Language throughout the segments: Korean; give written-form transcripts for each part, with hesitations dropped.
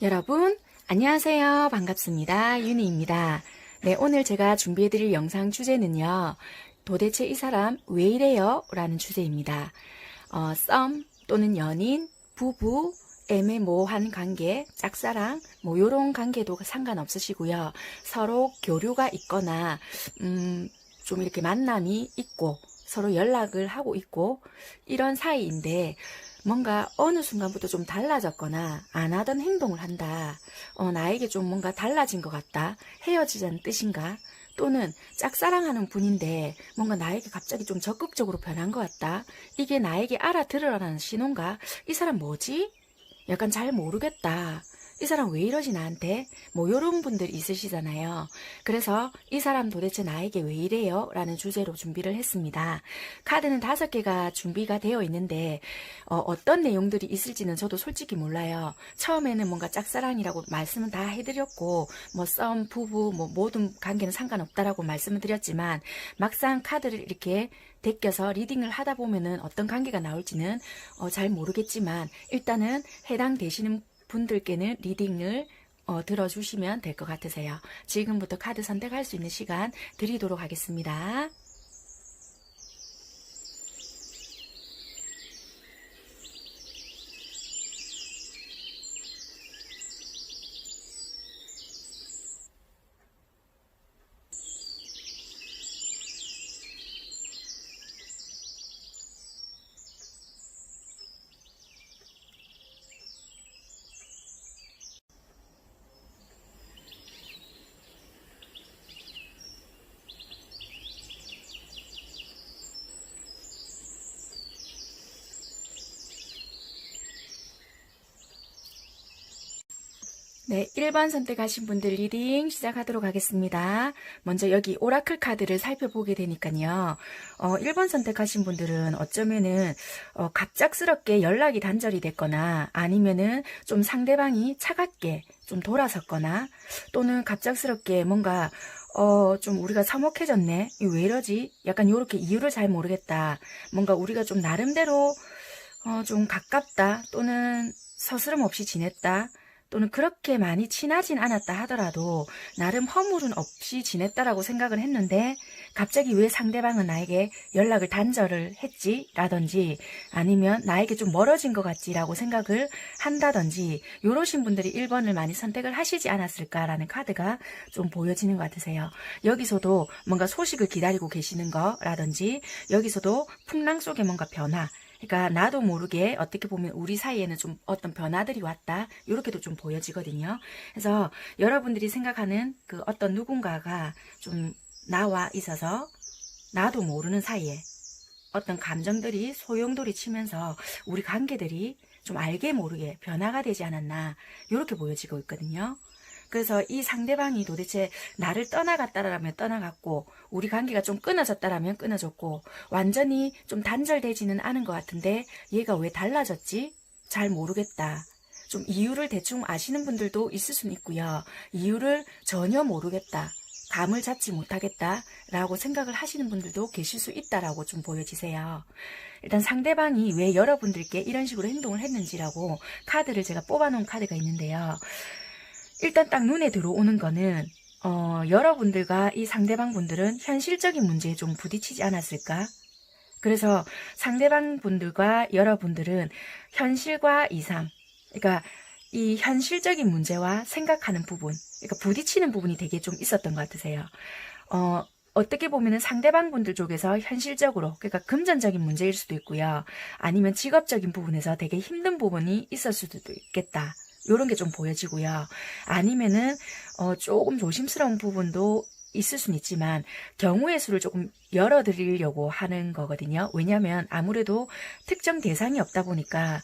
여러분 안녕하세요. 반갑습니다. 유니입니다. 네, 오늘 제가 준비해드릴 영상 주제는요. 도대체 이 사람 왜 이래요? 라는 주제입니다. 썸 또는 연인, 부부, 애매모호한 관계, 짝사랑 뭐 요런 관계도 상관없으시고요. 서로 교류가 있거나 좀 이렇게 만남이 있고 서로 연락을 하고 있고 이런 사이인데 뭔가 어느 순간부터 좀 달라졌거나 안 하던 행동을 한다. 나에게 좀 뭔가 달라진 것 같다. 헤어지자는 뜻인가? 또는 짝사랑하는 분인데 뭔가 나에게 갑자기 좀 적극적으로 변한 것 같다. 이게 나에게 알아들으라는 신호인가? 이 사람 뭐지? 약간 잘 모르겠다. 이 사람 왜 이러지 나한테? 뭐 요런 분들 있으시잖아요. 그래서 이 사람 도대체 나에게 왜 이래요? 라는 주제로 준비를 했습니다. 카드는 5개가 준비가 되어 있는데 어떤 내용들이 있을지는 저도 솔직히 몰라요. 처음에는 뭔가 짝사랑이라고 말씀은 다 해드렸고 뭐 썸, 부부, 뭐 모든 관계는 상관없다라고 말씀을 드렸지만 막상 카드를 이렇게 데껴서 리딩을 하다 보면은 어떤 관계가 나올지는 잘 모르겠지만 일단은 해당되시는 분들께는 리딩을 들어주시면 될 것 같으세요. 지금부터 카드 선택할 수 있는 시간 드리도록 하겠습니다. 네, 1번 선택하신 분들 리딩 시작하도록 하겠습니다. 먼저 여기 오라클 카드를 살펴보게 되니까요. 1번 선택하신 분들은 어쩌면은 갑작스럽게 연락이 단절이 됐거나 아니면은 좀 상대방이 차갑게 좀 돌아섰거나 또는 갑작스럽게 뭔가 좀 우리가 서먹해졌네. 이거 왜 이러지? 약간 요렇게 이유를 잘 모르겠다. 뭔가 우리가 좀 나름대로 좀 가깝다 또는 서스럼 없이 지냈다. 또는 그렇게 많이 친하진 않았다 하더라도 나름 허물은 없이 지냈다라고 생각을 했는데 갑자기 왜 상대방은 나에게 연락을 단절을 했지? 라든지 아니면 나에게 좀 멀어진 것 같지라고 생각을 한다든지 요러신 분들이 1번을 많이 선택을 하시지 않았을까라는 카드가 좀 보여지는 것 같으세요. 여기서도 뭔가 소식을 기다리고 계시는 거라든지 여기서도 풍랑 속에 뭔가 변화 그러니까 나도 모르게 어떻게 보면 우리 사이에는 좀 어떤 변화들이 왔다 이렇게도 좀 보여지거든요. 그래서 여러분들이 생각하는 그 어떤 누군가가 좀 나와 있어서 나도 모르는 사이에 어떤 감정들이 소용돌이 치면서 우리 관계들이 좀 알게 모르게 변화가 되지 않았나 이렇게 보여지고 있거든요. 그래서 이 상대방이 도대체 나를 떠나갔다라면 떠나갔고 우리 관계가 좀 끊어졌다라면 끊어졌고 완전히 좀 단절되지는 않은 것 같은데 얘가 왜 달라졌지? 잘 모르겠다. 좀 이유를 대충 아시는 분들도 있을 수는 있고요. 이유를 전혀 모르겠다. 감을 잡지 못하겠다 라고 생각을 하시는 분들도 계실 수 있다라고 좀 보여지세요. 일단 상대방이 왜 여러분들께 이런 식으로 행동을 했는지라고 카드를 제가 뽑아놓은 카드가 있는데요. 일단 딱 눈에 들어오는 거는 여러분들과 이 상대방 분들은 현실적인 문제에 좀 부딪히지 않았을까? 그래서 상대방 분들과 여러분들은 현실과 이상, 그러니까 이 현실적인 문제와 생각하는 부분, 그러니까 부딪히는 부분이 되게 좀 있었던 것 같으세요. 어떻게 보면은 상대방 분들 쪽에서 현실적으로, 그러니까 금전적인 문제일 수도 있고요. 아니면 직업적인 부분에서 되게 힘든 부분이 있을 수도 있겠다. 요런 게 좀 보여지고요. 아니면은 조금 조심스러운 부분도 있을 수는 있지만 경우의 수를 조금 열어드리려고 하는 거거든요. 왜냐하면 아무래도 특정 대상이 없다 보니까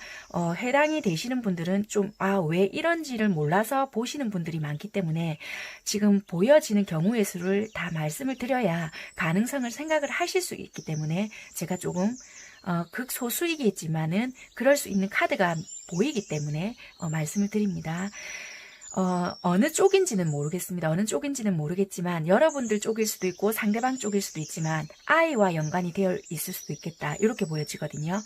해당이 되시는 분들은 좀 왜 이런지를 몰라서 보시는 분들이 많기 때문에 지금 보여지는 경우의 수를 다 말씀을 드려야 가능성을 생각을 하실 수 있기 때문에 제가 조금 극소수이겠지만은 그럴 수 있는 카드가 보이기 때문에 말씀을 드립니다. 어느 쪽인지는 모르겠습니다. 어느 쪽인지는 모르겠지만 여러분들 쪽일 수도 있고 상대방 쪽일 수도 있지만 아이와 연관이 되어 있을 수도 있겠다. 이렇게 보여지거든요.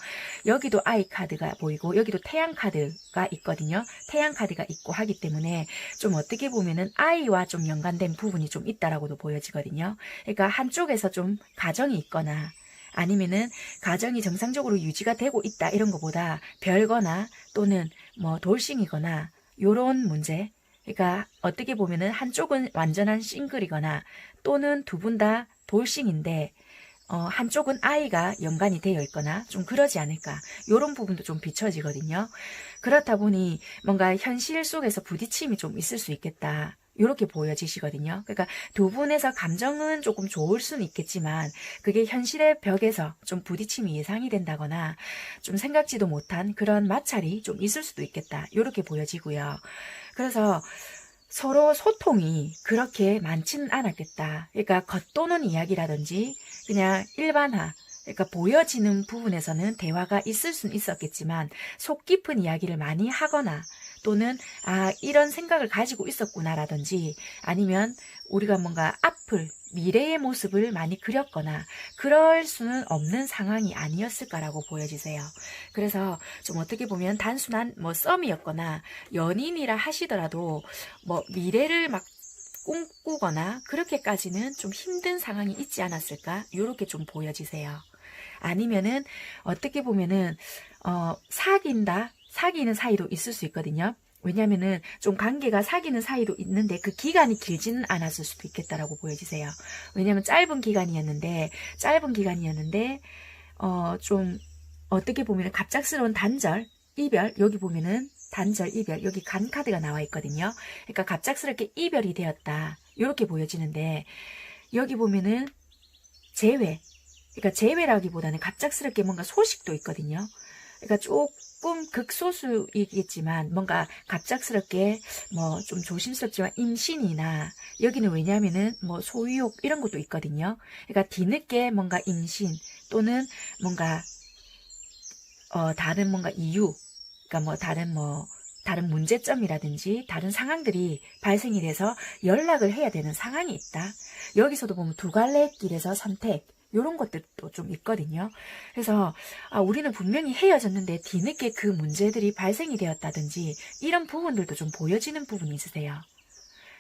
여기도 아이 카드가 보이고 여기도 태양 카드가 있거든요. 태양 카드가 있고 하기 때문에 좀 어떻게 보면은 아이와 좀 연관된 부분이 좀 있다라고도 보여지거든요. 그러니까 한쪽에서 좀 가정이 있거나 아니면은 가정이 정상적으로 유지가 되고 있다 이런 것보다 별거나 또는 뭐 돌싱이거나 요런 문제, 그러니까 어떻게 보면은 한쪽은 완전한 싱글이거나 또는 두 분 다 돌싱인데 한쪽은 아이가 연관이 되어 있거나 좀 그러지 않을까, 요런 부분도 좀 비춰지거든요. 그렇다 보니 뭔가 현실 속에서 부딪힘이 좀 있을 수 있겠다, 이렇게 보여지시거든요. 그러니까 두 분에서 감정은 조금 좋을 수는 있겠지만 그게 현실의 벽에서 좀 부딪힘이 예상이 된다거나 좀 생각지도 못한 그런 마찰이 좀 있을 수도 있겠다, 이렇게 보여지고요. 그래서 서로 소통이 그렇게 많지는 않았겠다. 그러니까 겉도는 이야기라든지 그냥 일반화, 그러니까 보여지는 부분에서는 대화가 있을 수는 있었겠지만 속 깊은 이야기를 많이 하거나 또는 이런 생각을 가지고 있었구나라든지 아니면 우리가 뭔가 앞을 미래의 모습을 많이 그렸거나 그럴 수는 없는 상황이 아니었을까라고 보여지세요. 그래서 좀 어떻게 보면 단순한 뭐 썸이었거나 연인이라 하시더라도 뭐 미래를 막 꿈꾸거나 그렇게까지는 좀 힘든 상황이 있지 않았을까, 이렇게 좀 보여지세요. 아니면은 어떻게 보면은 사귀는 사이도 있을 수 있거든요. 왜냐면은 좀 관계가 사귀는 사이도 있는데 그 기간이 길지는 않았을 수도 있겠다라고 보여지세요. 왜냐면 짧은 기간이었는데 좀 어떻게 보면은 갑작스러운 단절, 이별, 여기 보면은 단절, 이별, 여기 간 카드가 나와 있거든요. 그러니까 갑작스럽게 이별이 되었다, 이렇게 보여지는데 여기 보면은 재회, 그러니까 재회라기보다는 갑작스럽게 뭔가 소식도 있거든요. 그러니까 조금 극소수이겠지만 뭔가 갑작스럽게 뭐 좀 조심스럽지만 임신이나, 여기는 왜냐하면은 뭐 소유욕 이런 것도 있거든요. 그러니까 뒤늦게 뭔가 임신 또는 뭔가 다른 뭔가 이유, 그러니까 다른 문제점이라든지 다른 상황들이 발생이 돼서 연락을 해야 되는 상황이 있다. 여기서도 보면 두 갈래 길에서 선택, 이런 것들도 좀 있거든요. 그래서 우리는 분명히 헤어졌는데 뒤늦게 그 문제들이 발생이 되었다든지 이런 부분들도 좀 보여지는 부분이 있으세요.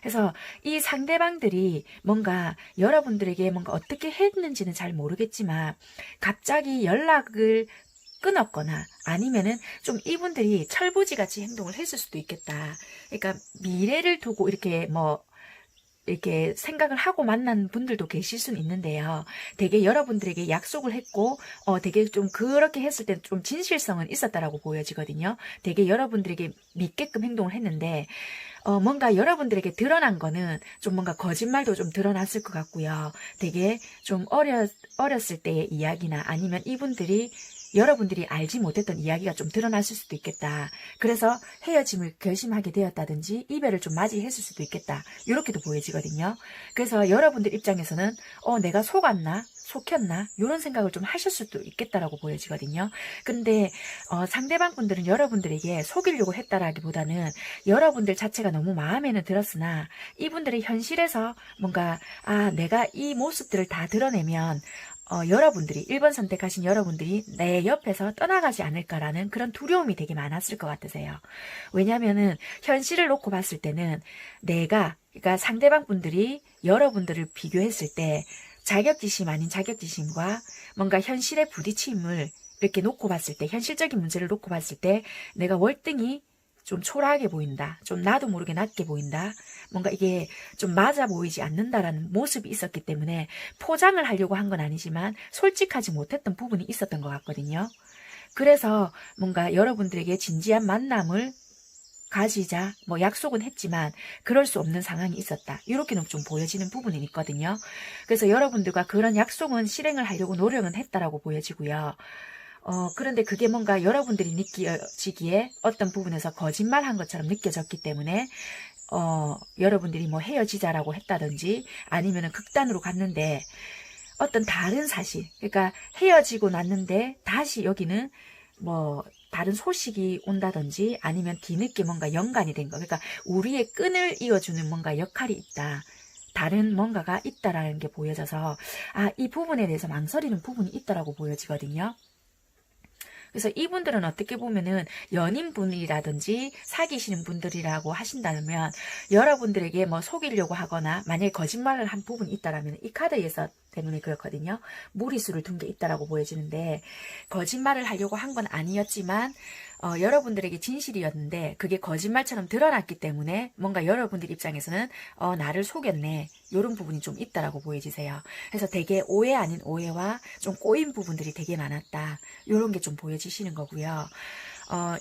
그래서 이 상대방들이 뭔가 여러분들에게 뭔가 어떻게 했는지는 잘 모르겠지만 갑자기 연락을 끊었거나 아니면은 좀 이분들이 철부지같이 행동을 했을 수도 있겠다. 그러니까 미래를 두고 이렇게 생각을 하고 만난 분들도 계실 수는 있는데요. 되게 여러분들에게 약속을 했고, 되게 좀 그렇게 했을 때 좀 진실성은 있었다라고 보여지거든요. 되게 여러분들에게 믿게끔 행동을 했는데, 뭔가 여러분들에게 드러난 거는 좀 뭔가 거짓말도 좀 드러났을 것 같고요. 되게 좀 어렸을 때의 이야기나 아니면 이분들이 여러분들이 알지 못했던 이야기가 좀 드러났을 수도 있겠다. 그래서 헤어짐을 결심하게 되었다든지 이별을 좀 맞이했을 수도 있겠다. 이렇게도 보여지거든요. 그래서 여러분들 입장에서는 내가 속였나 이런 생각을 좀 하실 수도 있겠다라고 보여지거든요. 근데 상대방 분들은 여러분들에게 속이려고 했다라기보다는 여러분들 자체가 너무 마음에는 들었으나 이분들의 현실에서 뭔가 내가 이 모습들을 다 드러내면 여러분들이 1번 선택하신 여러분들이 내 옆에서 떠나가지 않을까라는 그런 두려움이 되게 많았을 것 같으세요. 왜냐면은 현실을 놓고 봤을 때는 그러니까 상대방 분들이 여러분들을 비교했을 때 자격지심 아닌 자격지심과 뭔가 현실의 부딪힘을 이렇게 놓고 봤을 때, 현실적인 문제를 놓고 봤을 때 내가 월등히 좀 초라하게 보인다, 좀 나도 모르게 낮게 보인다, 뭔가 이게 좀 맞아 보이지 않는다라는 모습이 있었기 때문에 포장을 하려고 한 건 아니지만 솔직하지 못했던 부분이 있었던 것 같거든요. 그래서 뭔가 여러분들에게 진지한 만남을 가지자 약속은 했지만 그럴 수 없는 상황이 있었다, 이렇게는 좀 보여지는 부분이 있거든요. 그래서 여러분들과 그런 약속은 실행을 하려고 노력은 했다라고 보여지고요. 그런데 그게 뭔가 여러분들이 느껴지기에 어떤 부분에서 거짓말한 것처럼 느껴졌기 때문에 여러분들이 헤어지자라고 했다든지 아니면은 극단으로 갔는데 어떤 다른 사실, 그러니까 헤어지고 났는데 다시 여기는 다른 소식이 온다든지 아니면 뒤늦게 뭔가 연관이 된 거. 그러니까 우리의 끈을 이어주는 뭔가 역할이 있다. 다른 뭔가가 있다라는 게 보여져서 이 부분에 대해서 망설이는 부분이 있다라고 보여지거든요. 그래서 이분들은 어떻게 보면은 연인분이라든지 사귀시는 분들이라고 하신다면 여러분들에게 뭐 속이려고 하거나 만약에 거짓말을 한 부분이 있다라면 이 카드에서 때문에 그렇거든요. 무리수를 둔 게 있다라고 보여지는데 거짓말을 하려고 한 건 아니었지만 여러분들에게 진실이었는데 그게 거짓말처럼 드러났기 때문에 뭔가 여러분들 입장에서는 나를 속였네 이런 부분이 좀 있다라고 보여지세요. 그래서 되게 오해 아닌 오해와 좀 꼬인 부분들이 되게 많았다. 이런 게 좀 보여지시는 거고요.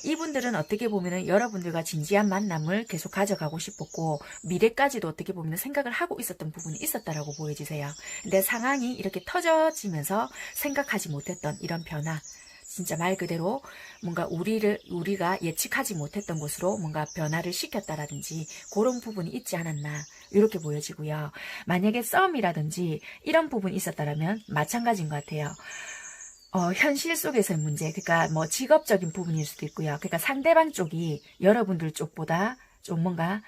이분들은 어떻게 보면은 여러분들과 진지한 만남을 계속 가져가고 싶었고 미래까지도 어떻게 보면 생각을 하고 있었던 부분이 있었다라고 보여지세요. 근데 상황이 이렇게 터져지면서 생각하지 못했던 이런 변화, 진짜 말 그대로 뭔가 우리가 예측하지 못했던 곳으로 뭔가 변화를 시켰다라든지 그런 부분이 있지 않았나 이렇게 보여지고요. 만약에 싸움이라든지 이런 부분이 있었다면 마찬가지인 것 같아요. 현실 속에서의 문제, 그러니까 뭐 직업적인 부분일 수도 있고요. 그러니까 상대방 쪽이 여러분들 쪽보다 좀 뭔가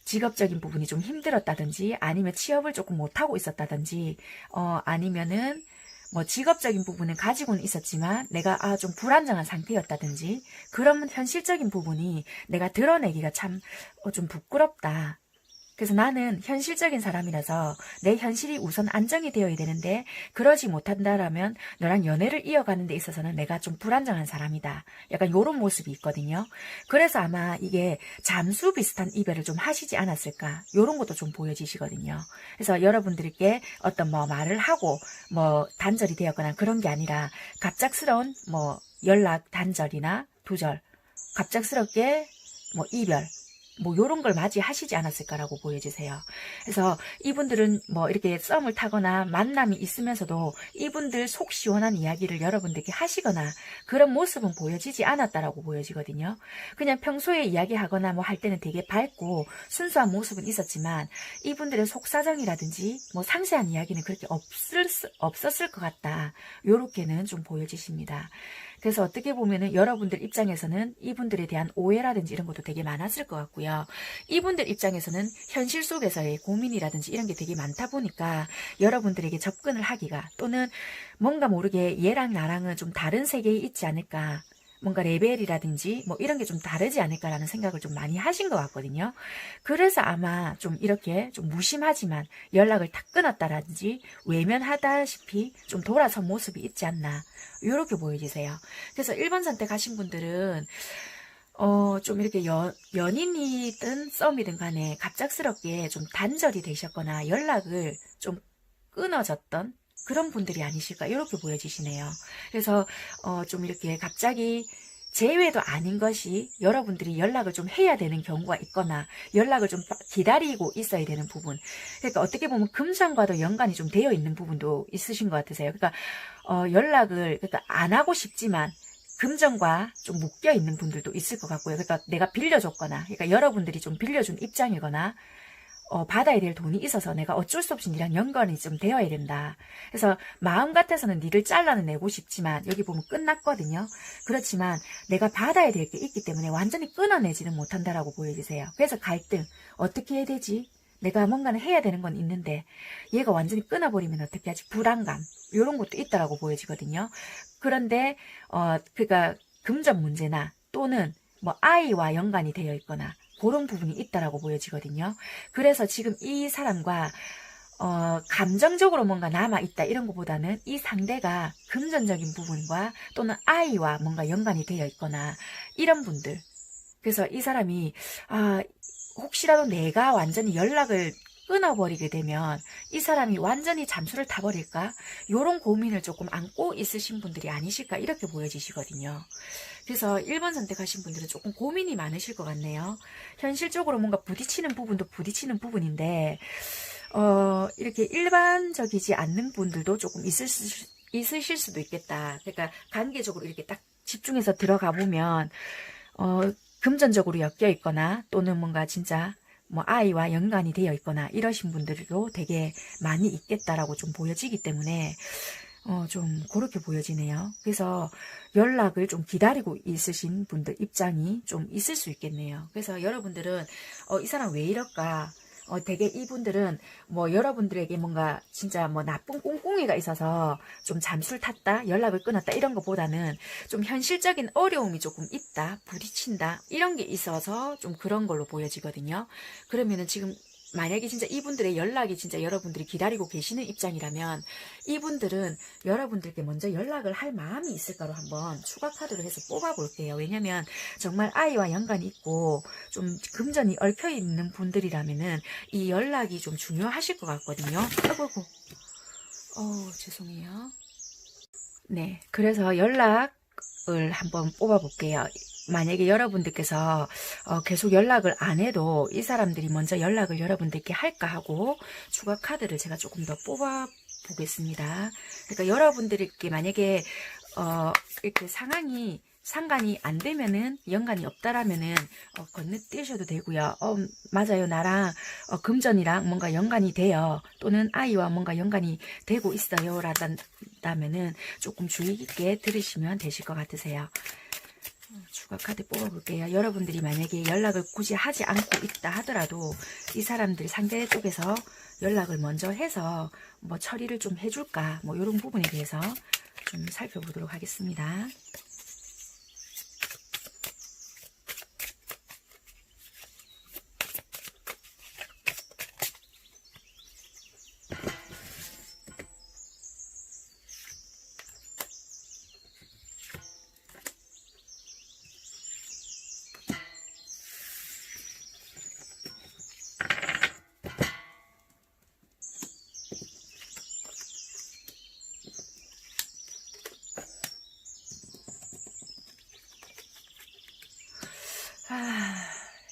직업적인 부분이 좀 힘들었다든지 아니면 취업을 조금 못하고 있었다든지 아니면은 뭐 직업적인 부분은 가지고는 있었지만 내가 좀 불안정한 상태였다든지 그런 현실적인 부분이 내가 드러내기가 참 좀 부끄럽다. 그래서 나는 현실적인 사람이라서 내 현실이 우선 안정이 되어야 되는데 그러지 못한다라면 너랑 연애를 이어가는 데 있어서는 내가 좀 불안정한 사람이다. 약간 이런 모습이 있거든요. 그래서 아마 이게 잠수 비슷한 이별을 좀 하시지 않았을까. 이런 것도 좀 보여지시거든요. 그래서 여러분들께 어떤 뭐 말을 하고 뭐 단절이 되었거나 그런 게 아니라 갑작스러운 뭐 연락 단절이나 두절, 갑작스럽게 뭐 이별, 뭐 요런 걸 맞이하시지 않았을까라고 보여지세요. 그래서 이분들은 뭐 이렇게 썸을 타거나 만남이 있으면서도 이분들 속 시원한 이야기를 여러분들께 하시거나 그런 모습은 보여지지 않았다라고 보여지거든요. 그냥 평소에 이야기하거나 뭐 할 때는 되게 밝고 순수한 모습은 있었지만 이분들의 속사정이라든지 뭐 상세한 이야기는 그렇게 없었을 것 같다. 요렇게는 좀 보여지십니다. 그래서 어떻게 보면은 여러분들 입장에서는 이분들에 대한 오해라든지 이런 것도 되게 많았을 것 같고요. 이분들 입장에서는 현실 속에서의 고민이라든지 이런 게 되게 많다 보니까 여러분들에게 접근을 하기가 또는 뭔가 모르게 얘랑 나랑은 좀 다른 세계에 있지 않을까. 뭔가 레벨이라든지 뭐 이런 게 좀 다르지 않을까라는 생각을 좀 많이 하신 것 같거든요. 그래서 아마 좀 이렇게 좀 무심하지만 연락을 탁 끊었다라든지 외면하다시피 좀 돌아선 모습이 있지 않나 이렇게 보여지세요. 그래서 1번 선택하신 분들은 좀 이렇게 연인이든 썸이든 간에 갑작스럽게 좀 단절이 되셨거나 연락을 좀 끊어졌던 그런 분들이 아니실까 이렇게 보여지시네요. 그래서 좀 이렇게 갑자기 재회도 아닌 것이 여러분들이 연락을 좀 해야 되는 경우가 있거나 연락을 좀 기다리고 있어야 되는 부분. 그러니까 어떻게 보면 금전과도 연관이 좀 되어 있는 부분도 있으신 것 같으세요. 그러니까 연락을 그러니까 안 하고 싶지만 금전과 좀 묶여 있는 분들도 있을 것 같고요. 그러니까 내가 빌려줬거나 그러니까 여러분들이 좀 빌려준 입장이거나 받아야 될 돈이 있어서 내가 어쩔 수 없이 니랑 연관이 좀 되어야 된다. 그래서 마음 같아서는 니를 잘라내고 싶지만 여기 보면 끝났거든요. 그렇지만 내가 받아야 될 게 있기 때문에 완전히 끊어내지는 못한다라고 보여지세요. 그래서 갈등 어떻게 해야 되지? 내가 뭔가는 해야 되는 건 있는데 얘가 완전히 끊어버리면 어떻게 하지? 불안감 이런 것도 있다라고 보여지거든요. 그런데 그러니까 금전 문제나 또는 뭐 아이와 연관이 되어 있거나 그런 부분이 있다라고 보여지거든요. 그래서 지금 이 사람과 감정적으로 뭔가 남아있다 이런 것보다는 이 상대가 금전적인 부분과 또는 아이와 뭔가 연관이 되어 있거나 이런 분들. 그래서 이 사람이 혹시라도 내가 완전히 연락을 끊어버리게 되면 이 사람이 완전히 잠수를 타버릴까? 이런 고민을 조금 안고 있으신 분들이 아니실까? 이렇게 보여지시거든요. 그래서 1번 선택하신 분들은 조금 고민이 많으실 것 같네요. 현실적으로 뭔가 부딪히는 부분도 부딪히는 부분인데 이렇게 일반적이지 않는 분들도 조금 있으실 수도 있겠다. 그러니까 관계적으로 이렇게 딱 집중해서 들어가 보면 금전적으로 엮여 있거나 또는 뭔가 진짜 뭐 아이와 연관이 되어 있거나 이러신 분들도 되게 많이 있겠다라고 좀 보여지기 때문에 좀 그렇게 보여지네요. 그래서 연락을 좀 기다리고 있으신 분들 입장이 좀 있을 수 있겠네요. 그래서 여러분들은 이 사람 왜 이럴까? 되게 이분들은 뭐 여러분들에게 뭔가 진짜 뭐 나쁜 꿍꿍이가 있어서 좀 잠수를 탔다, 연락을 끊었다 이런 것보다는 좀 현실적인 어려움이 조금 있다, 부딪힌다 이런 게 있어서 좀 그런 걸로 보여지거든요. 그러면은 지금 만약에 진짜 이분들의 연락이 진짜 여러분들이 기다리고 계시는 입장이라면 이분들은 여러분들께 먼저 연락을 할 마음이 있을까로 한번 추가 카드로 해서 뽑아볼게요. 왜냐면 정말 아이와 연관이 있고 좀 금전이 얽혀있는 분들이라면은 이 연락이 좀 중요하실 것 같거든요. 아이고, 죄송해요. 네, 그래서 연락을 한번 뽑아볼게요. 만약에 여러분들께서 계속 연락을 안 해도 이 사람들이 먼저 연락을 여러분들께 할까 하고 추가 카드를 제가 조금 더 뽑아 보겠습니다. 그러니까 여러분들께 만약에 이렇게 상관이 안 되면은, 연관이 없다라면은 건너뛰셔도 되고요. 맞아요, 나랑 금전이랑 뭔가 연관이 돼요, 또는 아이와 뭔가 연관이 되고 있어요 라면은 조금 주의 깊게 들으시면 되실 것 같으세요. 추가 카드 뽑아볼게요. 여러분들이 만약에 연락을 굳이 하지 않고 있다 하더라도 이 사람들이 상대 쪽에서 연락을 먼저 해서 뭐 처리를 좀 해줄까, 뭐 이런 부분에 대해서 좀 살펴보도록 하겠습니다.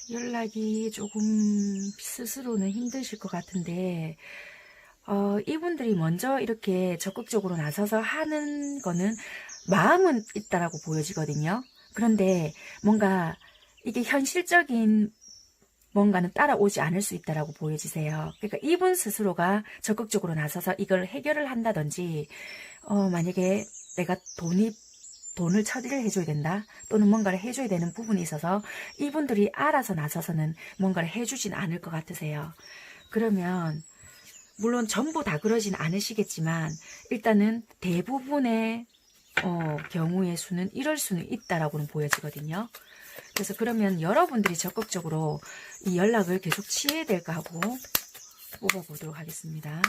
연락이 조금 스스로는 힘드실 것 같은데 이분들이 먼저 이렇게 적극적으로 나서서 하는 거는 마음은 있다라고 보여지거든요. 그런데 뭔가 이게 현실적인 뭔가는 따라오지 않을 수 있다라고 보여지세요. 그러니까 이분 스스로가 적극적으로 나서서 이걸 해결을 한다든지, 만약에 내가 돈을 처리를 해줘야 된다, 또는 뭔가를 해줘야 되는 부분이 있어서 이분들이 알아서 나서서는 뭔가를 해주진 않을 것 같으세요. 그러면 물론 전부 다 그러진 않으시겠지만 일단은 대부분의 경우의 수는 이럴 수는 있다라고는 보여지거든요. 그래서 그러면 여러분들이 적극적으로 이 연락을 계속 취해야 될까 하고 뽑아보도록 하겠습니다.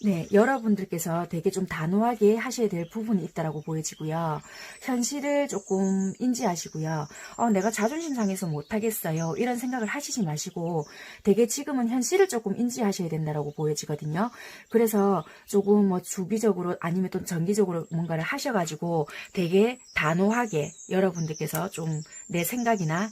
네, 여러분들께서 되게 좀 단호하게 하셔야 될 부분이 있다라고 보여지고요. 현실을 조금 인지하시고요. 내가 자존심 상해서 못하겠어요, 이런 생각을 하시지 마시고 되게 지금은 현실을 조금 인지하셔야 된다라고 보여지거든요. 그래서 조금 뭐 주기적으로 아니면 또 정기적으로 뭔가를 하셔가지고 되게 단호하게 여러분들께서 좀 내 생각이나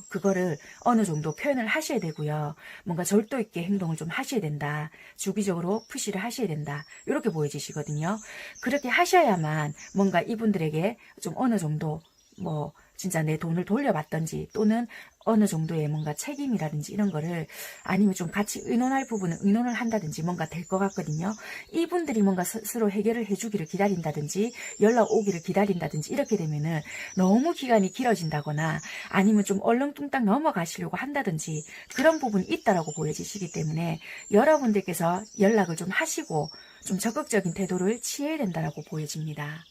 그거를 어느 정도 표현을 하셔야 되고요. 뭔가 절도 있게 행동을 좀 하셔야 된다, 주기적으로 푸시를 하셔야 된다, 이렇게 보여지시거든요. 그렇게 하셔야만 뭔가 이분들에게 좀 어느 정도 뭐 진짜 내 돈을 돌려받던지, 또는 어느 정도의 뭔가 책임이라든지 이런 거를, 아니면 좀 같이 의논할 부분은 의논을 한다든지 뭔가 될 것 같거든요. 이분들이 뭔가 스스로 해결을 해주기를 기다린다든지 연락 오기를 기다린다든지 이렇게 되면은 너무 기간이 길어진다거나 아니면 좀 얼렁뚱땅 넘어가시려고 한다든지 그런 부분이 있다라고 보여지시기 때문에 여러분들께서 연락을 좀 하시고 좀 적극적인 태도를 취해야 된다라고 보여집니다.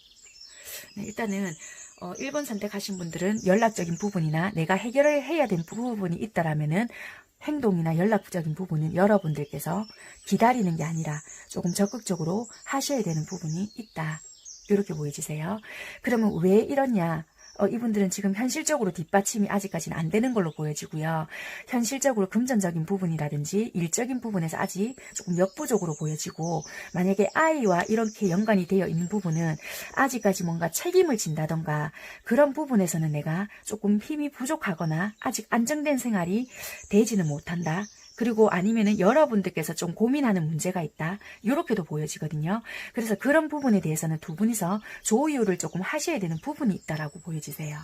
네, 일단은 1번 선택하신 분들은 연락적인 부분이나 내가 해결을 해야 될 부분이 있다라면은 행동이나 연락적인 부분은 여러분들께서 기다리는 게 아니라 조금 적극적으로 하셔야 되는 부분이 있다, 이렇게 보여지세요. 그러면 왜 이러냐? 이분들은 지금 현실적으로 뒷받침이 아직까지는 안 되는 걸로 보여지고요. 현실적으로 금전적인 부분이라든지 일적인 부분에서 아직 조금 역부족으로 보여지고, 만약에 아이와 이렇게 연관이 되어 있는 부분은 아직까지 뭔가 책임을 진다던가 그런 부분에서는 내가 조금 힘이 부족하거나 아직 안정된 생활이 되지는 못한다. 그리고 아니면은 여러분들께서 좀 고민하는 문제가 있다. 이렇게도 보여지거든요. 그래서 그런 부분에 대해서는 두 분이서 조율을 조금 하셔야 되는 부분이 있다라고 보여지세요.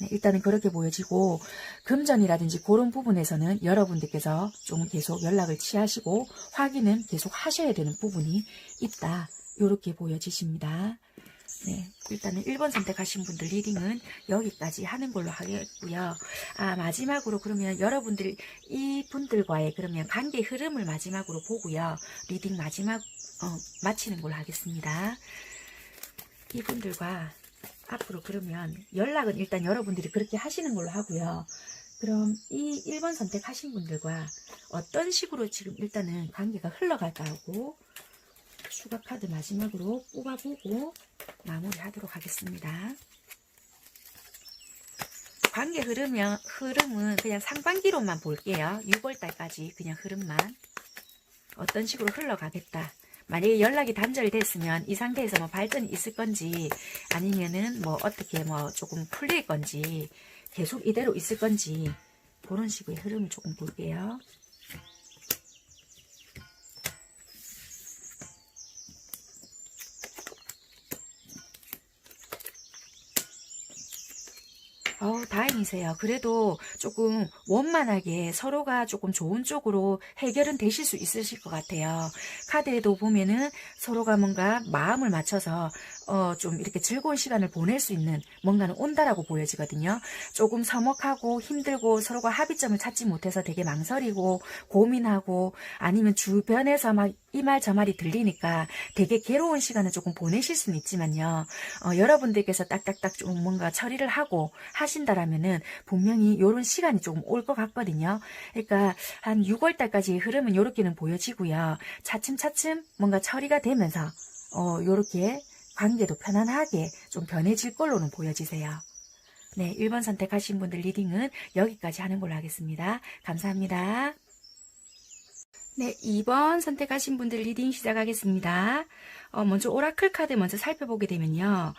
네, 일단은 그렇게 보여지고, 금전이라든지 그런 부분에서는 여러분들께서 좀 계속 연락을 취하시고 확인은 계속 하셔야 되는 부분이 있다. 이렇게 보여지십니다. 네, 일단은 1번 선택하신 분들 리딩은 여기까지 하는 걸로 하겠고요. 마지막으로 그러면 여러분들 이 분들과의 그러면 관계 흐름을 마지막으로 보고요. 리딩 마지막 마치는 걸로 하겠습니다. 이분들과 앞으로 그러면 연락은 일단 여러분들이 그렇게 하시는 걸로 하고요. 그럼 이 1번 선택하신 분들과 어떤 식으로 지금 일단은 관계가 흘러갈까 하고 추가 카드 마지막으로 뽑아보고 마무리하도록 하겠습니다. 관계 흐름은 그냥 상반기로만 볼게요. 6월달까지 그냥 흐름만. 어떤 식으로 흘러가겠다. 만약에 연락이 단절이 됐으면 이 상태에서 뭐 발전이 있을 건지, 아니면은 뭐 어떻게 뭐 조금 풀릴 건지, 계속 이대로 있을 건지, 그런 식의 흐름을 조금 볼게요. 다행이세요. 그래도 조금 원만하게 서로가 조금 좋은 쪽으로 해결은 되실 수 있으실 것 같아요. 카드에도 보면은 서로가 뭔가 마음을 맞춰서 좀 이렇게 즐거운 시간을 보낼 수 있는 뭔가는 온다라고 보여지거든요. 조금 서먹하고 힘들고 서로가 합의점을 찾지 못해서 되게 망설이고 고민하고, 아니면 주변에서 막 이 말 저 말이 들리니까 되게 괴로운 시간을 조금 보내실 수는 있지만요. 여러분들께서 딱딱딱 좀 뭔가 처리를 하고 하신다라면은 분명히 이런 시간이 조금 올 것 같거든요. 그러니까 한 6월달까지의 흐름은 이렇게는 보여지고요. 차츰차츰 뭔가 처리가 되면서 이렇게 관계도 편안하게 좀 변해질 걸로는 보여지세요. 네, 1번 선택하신 분들 리딩은 여기까지 하는 걸로 하겠습니다. 감사합니다. 네, 2번 선택하신 분들 리딩 시작하겠습니다. 먼저 오라클 카드 먼저 살펴보게 되면요.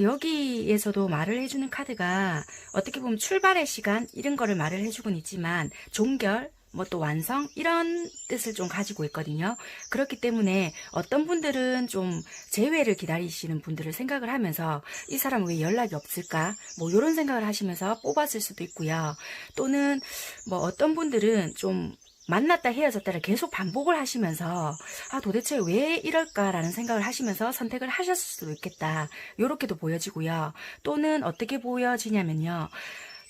여기에서도 말을 해주는 카드가 어떻게 보면 출발의 시간 이런 거를 말을 해주곤 있지만 종결, 뭐 또 완성 이런 뜻을 좀 가지고 있거든요. 그렇기 때문에 어떤 분들은 좀 재회를 기다리시는 분들을 생각을 하면서 이 사람은 왜 연락이 없을까? 뭐 이런 생각을 하시면서 뽑았을 수도 있고요. 또는 뭐 어떤 분들은 좀 만났다 헤어졌다를 계속 반복을 하시면서 도대체 왜 이럴까라는 생각을 하시면서 선택을 하셨을 수도 있겠다. 이렇게도 보여지고요. 또는 어떻게 보여지냐면요.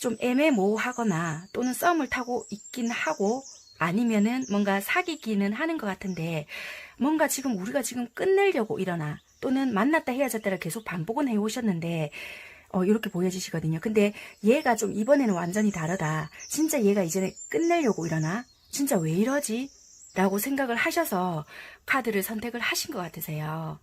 좀 애매모호하거나 또는 썸을 타고 있긴 하고, 아니면은 뭔가 사귀기는 하는 것 같은데 뭔가 지금 우리가 지금 끝내려고 이러나, 또는 만났다 헤어졌다를 계속 반복은 해오셨는데 이렇게 보여지시거든요. 근데 얘가 좀 이번에는 완전히 다르다. 진짜 얘가 이제 끝내려고 이러나? 진짜 왜 이러지? 라고 생각을 하셔서 카드를 선택을 하신 것 같으세요.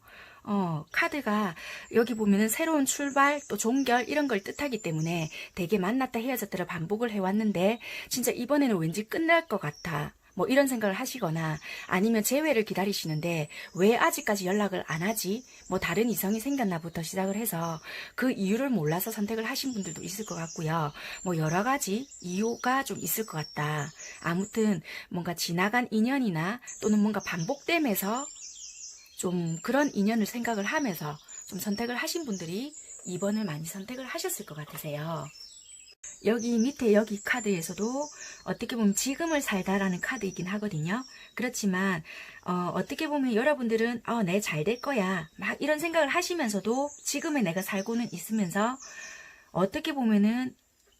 카드가 여기 보면은 새로운 출발 또 종결 이런 걸 뜻하기 때문에 되게 만났다 헤어졌다를 반복을 해왔는데 진짜 이번에는 왠지 끝날 것 같아. 뭐 이런 생각을 하시거나, 아니면 재회를 기다리시는데 왜 아직까지 연락을 안 하지? 뭐 다른 이성이 생겼나부터 시작을 해서 그 이유를 몰라서 선택을 하신 분들도 있을 것 같고요. 뭐 여러 가지 이유가 좀 있을 것 같다. 아무튼 뭔가 지나간 인연이나 또는 뭔가 반복됨에서 좀 그런 인연을 생각을 하면서 좀 선택을 하신 분들이 2번을 많이 선택을 하셨을 것 같으세요. 여기 밑에 여기 카드에서도 어떻게 보면 지금을 살다라는 카드이긴 하거든요. 그렇지만 어떻게 보면 여러분들은 내 잘 될 거야 막 이런 생각을 하시면서도 지금의 내가 살고는 있으면서 어떻게 보면은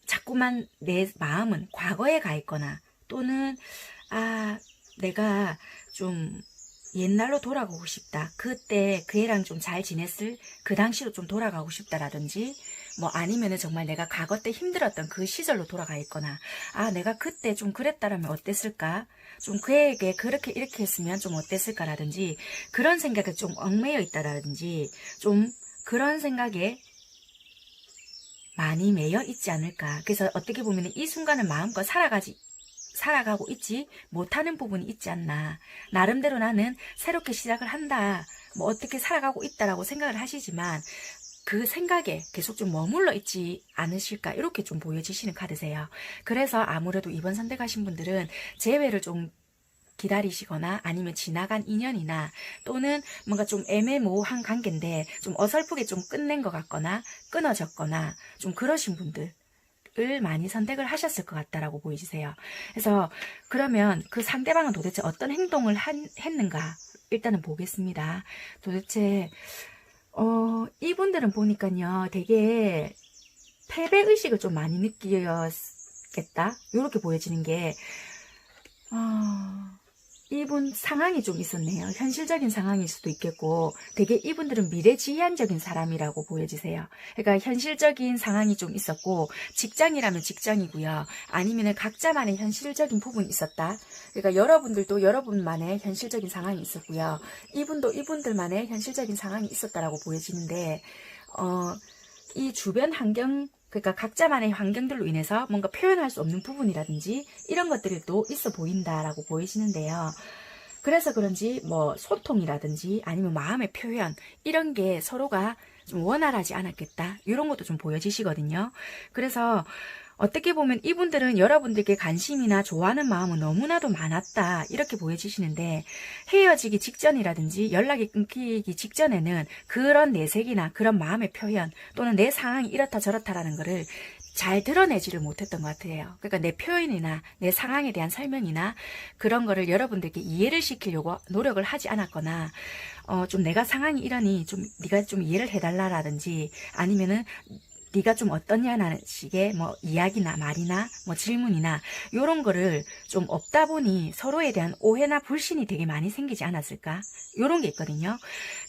자꾸만 내 마음은 과거에 가 있거나, 또는 내가 좀 옛날로 돌아가고 싶다. 그때 그 애랑 좀 잘 지냈을 그 당시로 좀 돌아가고 싶다라든지, 뭐 아니면은 정말 내가 과거 때 힘들었던 그 시절로 돌아가 있거나, 내가 그때 좀 그랬다라면 어땠을까? 좀 그에게 그렇게 이렇게 했으면 좀 어땠을까라든지, 그런 생각에 좀 얽매여 있다라든지, 좀 그런 생각에 많이 매여 있지 않을까. 그래서 어떻게 보면 이 순간을 마음껏 살아가고 있지 못하는 부분이 있지 않나. 나름대로 나는 새롭게 시작을 한다, 뭐 어떻게 살아가고 있다라고 생각을 하시지만 그 생각에 계속 좀 머물러 있지 않으실까, 이렇게 좀 보여지시는 카드세요. 그래서 아무래도 이번 선택하신 분들은 재회를 좀 기다리시거나 아니면 지나간 인연이나 또는 뭔가 좀 애매모호한 관계인데 좀 어설프게 좀 끝낸 것 같거나 끊어졌거나 좀 그러신 분들 을 많이 선택을 하셨을 것 같다라고 보이세요. 그래서 그러면 그 상대방은 도대체 어떤 행동을 했는가 일단은 보겠습니다. 도대체 이분들은 보니까요, 되게 패배의식을 좀 많이 느꼈겠다, 이렇게 보여지는 게 이분 상황이 좀 있었네요. 현실적인 상황일 수도 있겠고, 되게 이분들은 미래지향적인 사람이라고 보여지세요. 그러니까 현실적인 상황이 좀 있었고, 직장이라면 직장이고요. 아니면 각자만의 현실적인 부분이 있었다. 그러니까 여러분들도 여러분만의 현실적인 상황이 있었고요. 이분도 이분들만의 현실적인 상황이 있었다라고 보여지는데, 이 주변 환경, 그러니까 각자만의 환경들로 인해서 뭔가 표현할 수 없는 부분이라든지 이런 것들이 또 있어 보인다라고 보이시는데요. 그래서 그런지 뭐 소통이라든지 아니면 마음의 표현, 이런 게 서로가 좀 원활하지 않았겠다, 이런 것도 좀 보여지시거든요. 그래서 어떻게 보면 이분들은 여러분들께 관심이나 좋아하는 마음은 너무나도 많았다, 이렇게 보여지시는데, 헤어지기 직전이라든지 연락이 끊기기 직전에는 그런 내색이나 그런 마음의 표현 또는 내 상황이 이렇다 저렇다라는 거를 잘 드러내지를 못했던 것 같아요. 그러니까 내 표현이나 내 상황에 대한 설명이나 그런 거를 여러분들께 이해를 시키려고 노력을 하지 않았거나, 좀 내가 상황이 이러니 좀 네가 좀 이해를 해달라라든지 아니면은 네가 좀 어떠냐는 식의 뭐 이야기나 말이나 뭐 질문이나 요런 거를 좀 없다 보니 서로에 대한 오해나 불신이 되게 많이 생기지 않았을까, 요런 게 있거든요.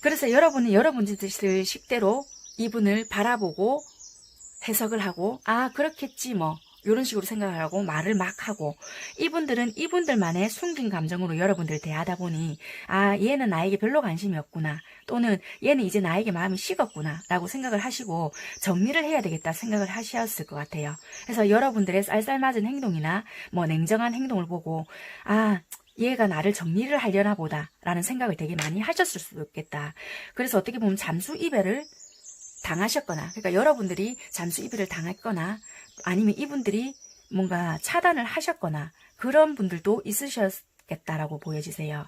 그래서 여러분은 여러분들 식대로 이분을 바라보고 해석을 하고, 아 그렇겠지 뭐 이런 식으로 생각을 하고 말을 막 하고, 이분들은 이분들만의 숨긴 감정으로 여러분들 대하다 보니, 아 얘는 나에게 별로 관심이 없구나, 또는 얘는 이제 나에게 마음이 식었구나 라고 생각을 하시고 정리를 해야 되겠다 생각을 하셨을 것 같아요. 그래서 여러분들의 쌀쌀맞은 행동이나 뭐 냉정한 행동을 보고, 아 얘가 나를 정리를 하려나 보다 라는 생각을 되게 많이 하셨을 수도 있겠다. 그래서 어떻게 보면 잠수 이별을 당하셨거나, 그러니까 여러분들이 잠수 이별을 당했거나 아니면 이분들이 뭔가 차단을 하셨거나 그런 분들도 있으셨겠다라고 보여지세요.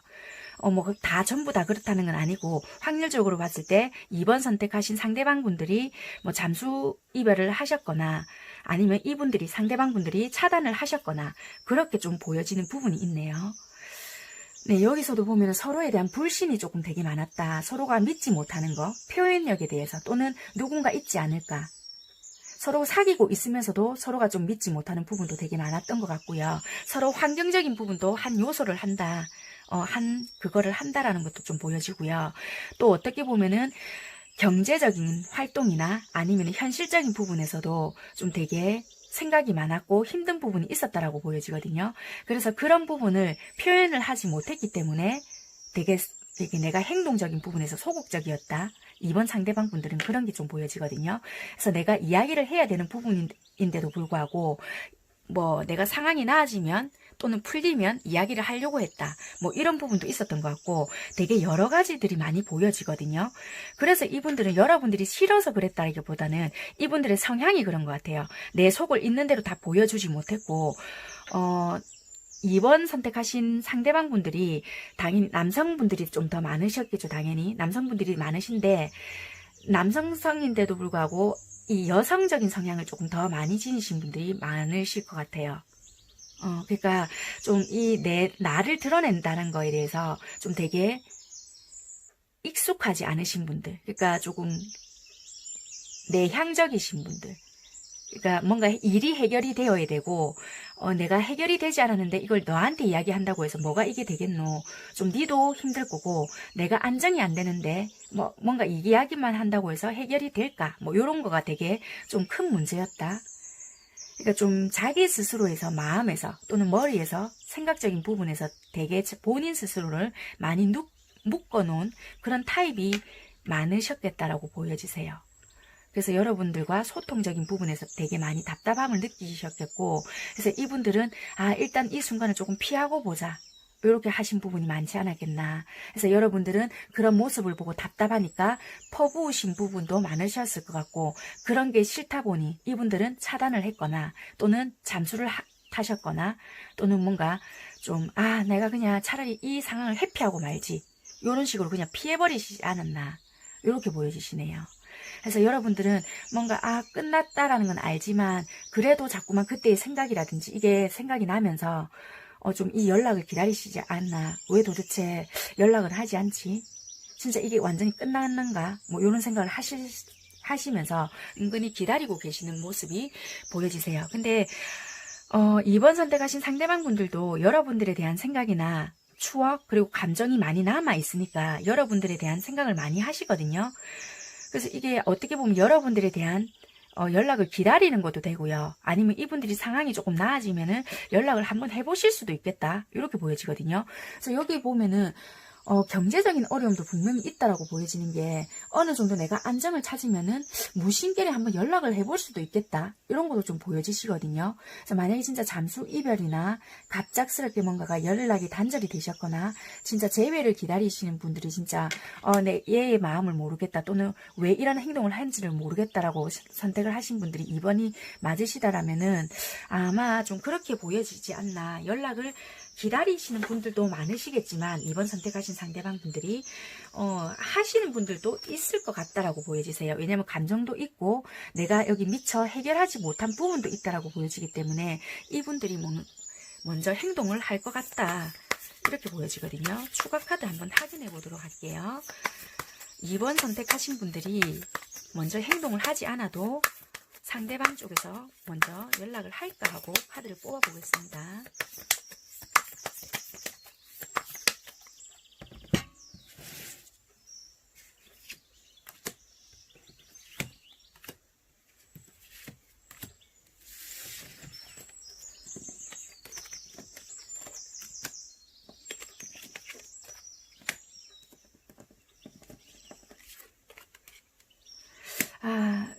뭐 다 전부 다 그렇다는 건 아니고, 확률적으로 봤을 때 2번 선택하신 상대방 분들이 뭐 잠수 이별을 하셨거나 아니면 이분들이 상대방 분들이 차단을 하셨거나 그렇게 좀 보여지는 부분이 있네요. 네, 여기서도 보면 서로에 대한 불신이 조금 되게 많았다. 서로가 믿지 못하는 거, 표현력에 대해서, 또는 누군가 있지 않을까. 서로 사귀고 있으면서도 서로가 좀 믿지 못하는 부분도 되게 많았던 것 같고요. 서로 환경적인 부분도 한 요소를 한다, 그거를 한다라는 것도 좀 보여지고요. 또 어떻게 보면은 경제적인 활동이나 아니면 현실적인 부분에서도 좀 되게 생각이 많았고 힘든 부분이 있었다라고 보여지거든요. 그래서 그런 부분을 표현을 하지 못했기 때문에 되게 내가 행동적인 부분에서 소극적이었다, 이번 상대방 분들은 그런 게 좀 보여지거든요. 그래서 내가 이야기를 해야 되는 부분인데도 불구하고 뭐 내가 상황이 나아지면 또는 풀리면 이야기를 하려고 했다, 뭐 이런 부분도 있었던 것 같고, 되게 여러 가지들이 많이 보여지거든요. 그래서 이분들은 여러분들이 싫어서 그랬다기보다는 이분들의 성향이 그런 것 같아요. 내 속을 있는 대로 다 보여주지 못했고, 2번 선택하신 상대방 분들이 당연히 남성분들이 좀 더 많으셨겠죠. 당연히 남성분들이 많으신데, 남성성인데도 불구하고 이 여성적인 성향을 조금 더 많이 지니신 분들이 많으실 것 같아요. 그러니까 좀 나를 드러낸다는 거에 대해서 좀 되게 익숙하지 않으신 분들, 그러니까 조금 내향적이신 분들, 그러니까 뭔가 일이 해결이 되어야 되고, 내가 해결이 되지 않았는데 이걸 너한테 이야기한다고 해서 뭐가 이게 되겠노, 좀 니도 힘들 거고, 내가 안정이 안 되는데 뭐 뭔가 이 이야기만 한다고 해서 해결이 될까, 뭐 이런 거가 되게 좀 큰 문제였다. 그러니까 좀 자기 스스로에서, 마음에서 또는 머리에서, 생각적인 부분에서 되게 본인 스스로를 많이 묶어놓은 그런 타입이 많으셨겠다라고 보여지세요. 그래서 여러분들과 소통적인 부분에서 되게 많이 답답함을 느끼셨겠고, 그래서 이분들은 일단 이 순간을 조금 피하고 보자, 이렇게 하신 부분이 많지 않았겠나. 그래서 여러분들은 그런 모습을 보고 답답하니까 퍼부으신 부분도 많으셨을 것 같고, 그런 게 싫다 보니 이분들은 차단을 했거나 또는 잠수를 타셨거나 또는 뭔가 좀 내가 그냥 차라리 이 상황을 회피하고 말지, 이런 식으로 그냥 피해버리시지 않았나, 이렇게 보여지시네요. 그래서 여러분들은 뭔가 끝났다라는 건 알지만 그래도 자꾸만 그때의 생각이라든지 이게 생각이 나면서 좀 이 연락을 기다리시지 않나, 왜 도대체 연락을 하지 않지, 진짜 이게 완전히 끝났는가, 뭐 이런 생각을 하시면서 은근히 기다리고 계시는 모습이 보여지세요. 근데 2번 선택하신 상대방 분들도 여러분들에 대한 생각이나 추억 그리고 감정이 많이 남아 있으니까 여러분들에 대한 생각을 많이 하시거든요. 그래서 이게 어떻게 보면 여러분들에 대한 연락을 기다리는 것도 되고요. 아니면 이분들이 상황이 조금 나아지면은 연락을 한번 해보실 수도 있겠다, 이렇게 보여지거든요. 그래서 여기 보면은 경제적인 어려움도 분명히 있다라고 보여지는 게, 어느 정도 내가 안정을 찾으면은 무심결에 한번 연락을 해볼 수도 있겠다, 이런 것도 좀 보여지시거든요. 그래서 만약에 진짜 잠수 이별이나 갑작스럽게 뭔가가 연락이 단절이 되셨거나 진짜 재회를 기다리시는 분들이 진짜 얘의 마음을 모르겠다, 또는 왜 이런 행동을 한지를 모르겠다라고 선택을 하신 분들이 2번이 맞으시다라면은 아마 좀 그렇게 보여지지 않나. 연락을 기다리시는 분들도 많으시겠지만 2번 선택하신 상대방 분들이 하시는 분들도 있을 것 같다라고 보여지세요. 왜냐하면 감정도 있고 내가 여기 미처 해결하지 못한 부분도 있다라고 보여지기 때문에 이분들이 먼저 행동을 할 것 같다, 이렇게 보여지거든요. 추가 카드 한번 확인해 보도록 할게요. 2번 선택하신 분들이 먼저 행동을 하지 않아도 상대방 쪽에서 먼저 연락을 할까 하고 카드를 뽑아 보겠습니다.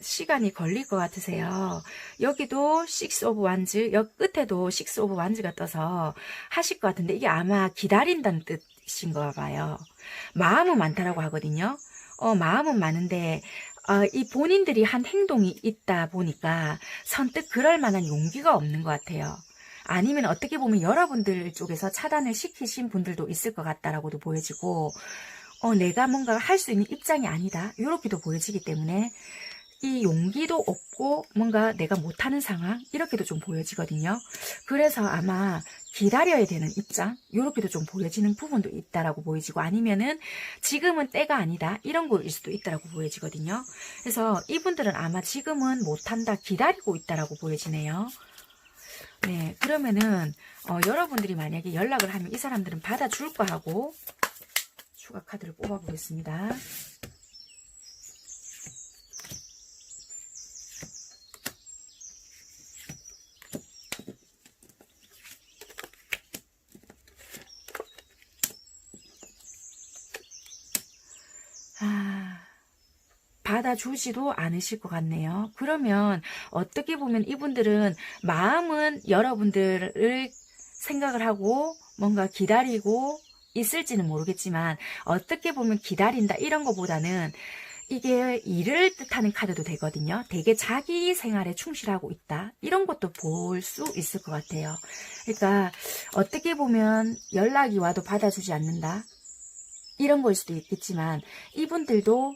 시간이 걸릴 것 같으세요. 여기도 6 오브 완즈, 여기 끝에도 6 오브 완즈가 떠서 하실 것 같은데, 이게 아마 기다린다는 뜻인가 봐요. 마음은 많다라고 하거든요. 마음은 많은데 이 본인들이 한 행동이 있다 보니까 선뜻 그럴 만한 용기가 없는 것 같아요. 아니면 어떻게 보면 여러분들 쪽에서 차단을 시키신 분들도 있을 것 같다라고도 보여지고, 내가 뭔가 할 수 있는 입장이 아니다, 이렇게도 보여지기 때문에 이 용기도 없고 뭔가 내가 못하는 상황, 이렇게도 좀 보여지거든요. 그래서 아마 기다려야 되는 입장, 이렇게도 좀 보여지는 부분도 있다라고 보여지고, 아니면은 지금은 때가 아니다, 이런 거일 수도 있다라고 보여지거든요. 그래서 이분들은 아마 지금은 못한다, 기다리고 있다라고 보여지네요. 네, 그러면은 여러분들이 만약에 연락을 하면 이 사람들은 받아줄까 하고 추가 카드를 뽑아 보겠습니다. 받아주지도 않으실 것 같네요. 그러면 어떻게 보면 이분들은 마음은 여러분들을 생각을 하고 뭔가 기다리고 있을지는 모르겠지만, 어떻게 보면 기다린다 이런 거보다는 이게 일을 뜻하는 카드도 되거든요. 되게 자기 생활에 충실하고 있다, 이런 것도 볼 수 있을 것 같아요. 그러니까 어떻게 보면 연락이 와도 받아주지 않는다, 이런 걸 수도 있겠지만, 이분들도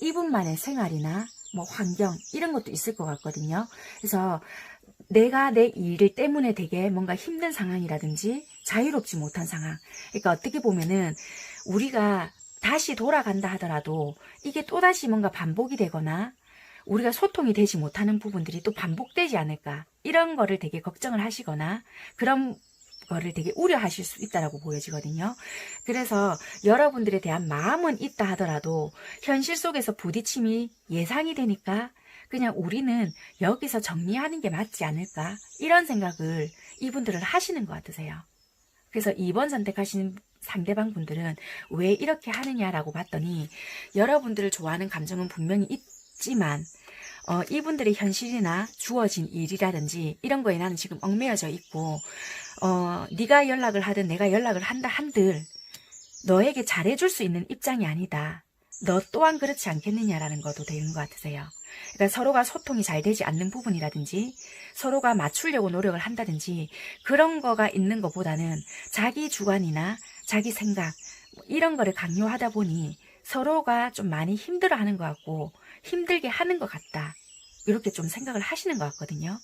이분만의 생활이나 뭐 환경, 이런 것도 있을 것 같거든요. 그래서 내가 내 일 때문에 되게 뭔가 힘든 상황이라든지 자유롭지 못한 상황, 그러니까 어떻게 보면은 우리가 다시 돌아간다 하더라도 이게 또다시 뭔가 반복이 되거나 우리가 소통이 되지 못하는 부분들이 또 반복되지 않을까, 이런 거를 되게 걱정을 하시거나 그런 거를 되게 우려하실 수 있다라고 보여지거든요. 그래서 여러분들에 대한 마음은 있다 하더라도 현실 속에서 부딪힘이 예상이 되니까 그냥 우리는 여기서 정리하는 게 맞지 않을까, 이런 생각을 이분들은 하시는 것 같으세요. 그래서 2번 선택하신 상대방 분들은 왜 이렇게 하느냐라고 봤더니 여러분들을 좋아하는 감정은 분명히 같지만 이분들의 현실이나 주어진 일이라든지 이런 거에 나는 지금 얽매여져 있고 네가 연락을 하든 내가 연락을 한다 한들 너에게 잘해줄 수 있는 입장이 아니다. 너 또한 그렇지 않겠느냐라는 것도 되는 것 같으세요. 그러니까 서로가 소통이 잘 되지 않는 부분이라든지 서로가 맞추려고 노력을 한다든지 그런 거가 있는 것보다는 자기 주관이나 자기 생각 이런 거를 강요하다 보니 서로가 좀 많이 힘들어하는 것 같고 힘들게 하는 것 같다. 이렇게 좀 생각을 하시는 것 같거든요.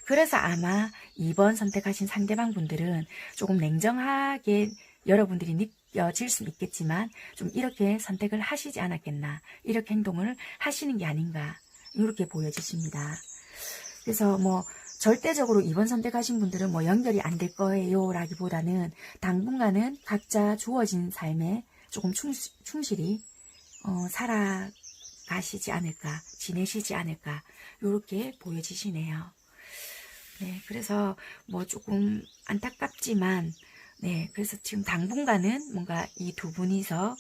그래서 아마 2번 선택하신 상대방 분들은 조금 냉정하게 여러분들이 느껴질 수는 있겠지만 좀 이렇게 선택을 하시지 않았겠나, 이렇게 행동을 하시는 게 아닌가 이렇게 보여지십니다. 그래서 뭐 절대적으로 2번 선택하신 분들은 뭐 연결이 안 될 거예요 라기보다는 당분간은 각자 주어진 삶에 조금 충실히 살아가시지 않을까, 지내시지 않을까 이렇게 보여지시네요. 네, 그래서 뭐 조금 안타깝지만 네, 그래서 지금 당분간은 뭔가 이 두 분이서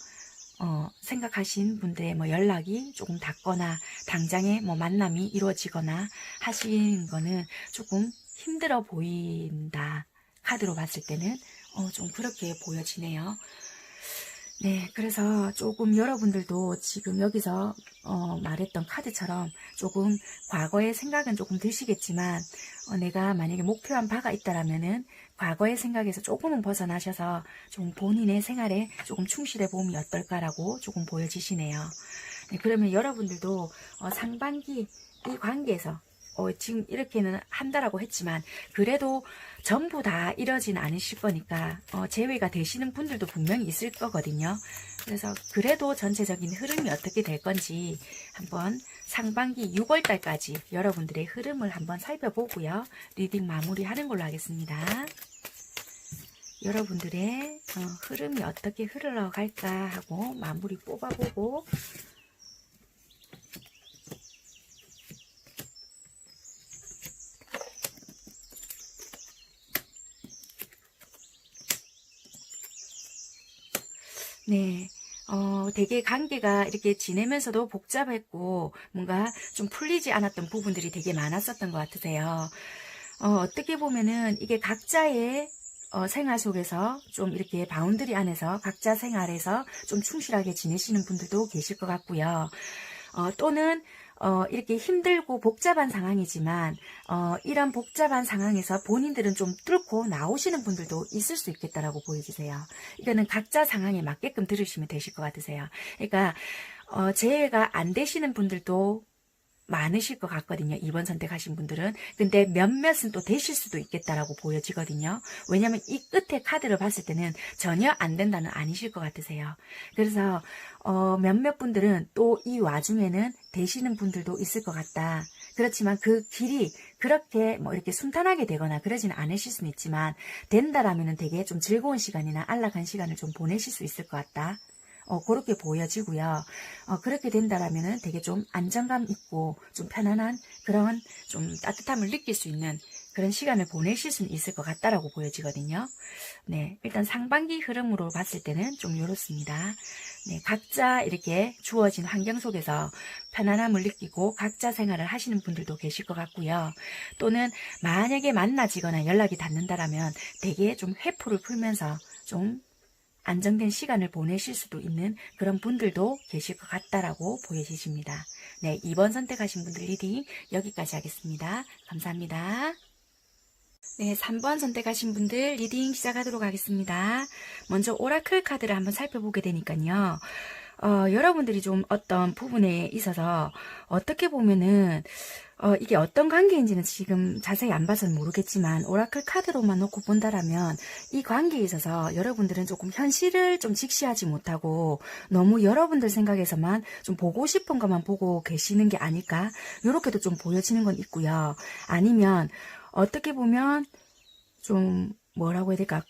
생각하신 분들의 뭐 연락이 조금 닿거나 당장에 뭐 만남이 이루어지거나 하신 거는 조금 힘들어 보인다. 카드로 봤을 때는 좀 그렇게 보여지네요. 네, 그래서 조금 여러분들도 지금 여기서 말했던 카드처럼 조금 과거의 생각은 조금 드시겠지만 내가 만약에 목표한 바가 있다라면은 과거의 생각에서 조금은 벗어나셔서 좀 본인의 생활에 조금 충실해 보면 어떨까라고 조금 보여지시네요. 네, 그러면 여러분들도 상반기 이 관계에서 지금 이렇게는 한다라고 했지만 그래도 전부 다 이러진 않으실 거니까 제외가 되시는 분들도 분명히 있을 거거든요. 그래서 그래도 전체적인 흐름이 어떻게 될 건지 한번 상반기 6월달까지 여러분들의 흐름을 한번 살펴보고요. 리딩 마무리하는 걸로 하겠습니다. 여러분들의 흐름이 어떻게 흘러갈까 하고 마무리 뽑아보고 네, 되게 관계가 이렇게 지내면서도 복잡했고 뭔가 좀 풀리지 않았던 부분들이 되게 많았었던 것 같으세요. 어떻게 보면은 이게 각자의 생활 속에서 좀 이렇게 바운드리 안에서 각자 생활에서 좀 충실하게 지내시는 분들도 계실 것 같고요. 또는 이렇게 힘들고 복잡한 상황이지만 이런 복잡한 상황에서 본인들은 좀 뚫고 나오시는 분들도 있을 수 있겠다라고 보여지세요. 이거는 각자 상황에 맞게끔 들으시면 되실 것 같으세요. 그러니까 재해가 안 되시는 분들도 많으실 것 같거든요. 2번 선택하신 분들은. 근데 몇몇은 또 되실 수도 있겠다라고 보여지거든요. 왜냐하면 이 끝에 카드를 봤을 때는 전혀 안 된다는 아니실 것 같으세요. 그래서 몇몇 분들은 또 이 와중에는 되시는 분들도 있을 것 같다. 그렇지만 그 길이 그렇게 뭐 이렇게 순탄하게 되거나 그러지는 않으실 수는 있지만 된다라면은 되게 좀 즐거운 시간이나 안락한 시간을 좀 보내실 수 있을 것 같다. 그렇게 보여지고요. 그렇게 된다라면은 되게 좀 안정감 있고 좀 편안한 그런 좀 따뜻함을 느낄 수 있는 그런 시간을 보내실 수는 있을 것 같다라고 보여지거든요. 네, 일단 상반기 흐름으로 봤을 때는 좀 이렇습니다. 네, 각자 이렇게 주어진 환경 속에서 편안함을 느끼고 각자 생활을 하시는 분들도 계실 것 같고요. 또는 만약에 만나지거나 연락이 닿는다라면 되게 좀 회포를 풀면서 좀 안정된 시간을 보내실 수도 있는 그런 분들도 계실 것 같다라고 보여지십니다. 네, 2번 선택하신 분들 리딩 여기까지 하겠습니다. 감사합니다. 네, 3번 선택하신 분들 리딩 시작하도록 하겠습니다. 먼저 오라클 카드를 한번 살펴보게 되니까요. 여러분들이 좀 어떤 부분에 있어서 어떻게 보면은 이게 어떤 관계인지는 지금 자세히 안 봐서는 모르겠지만 오라클 카드로만 놓고 본다라면 이 관계에 있어서 여러분들은 조금 현실을 좀 직시하지 못하고 너무 여러분들 생각에서만 좀 보고 싶은 것만 보고 계시는 게 아닐까 이렇게도 좀 보여지는 건 있고요. 아니면 어떻게 보면 좀 뭐라고 해야 될까,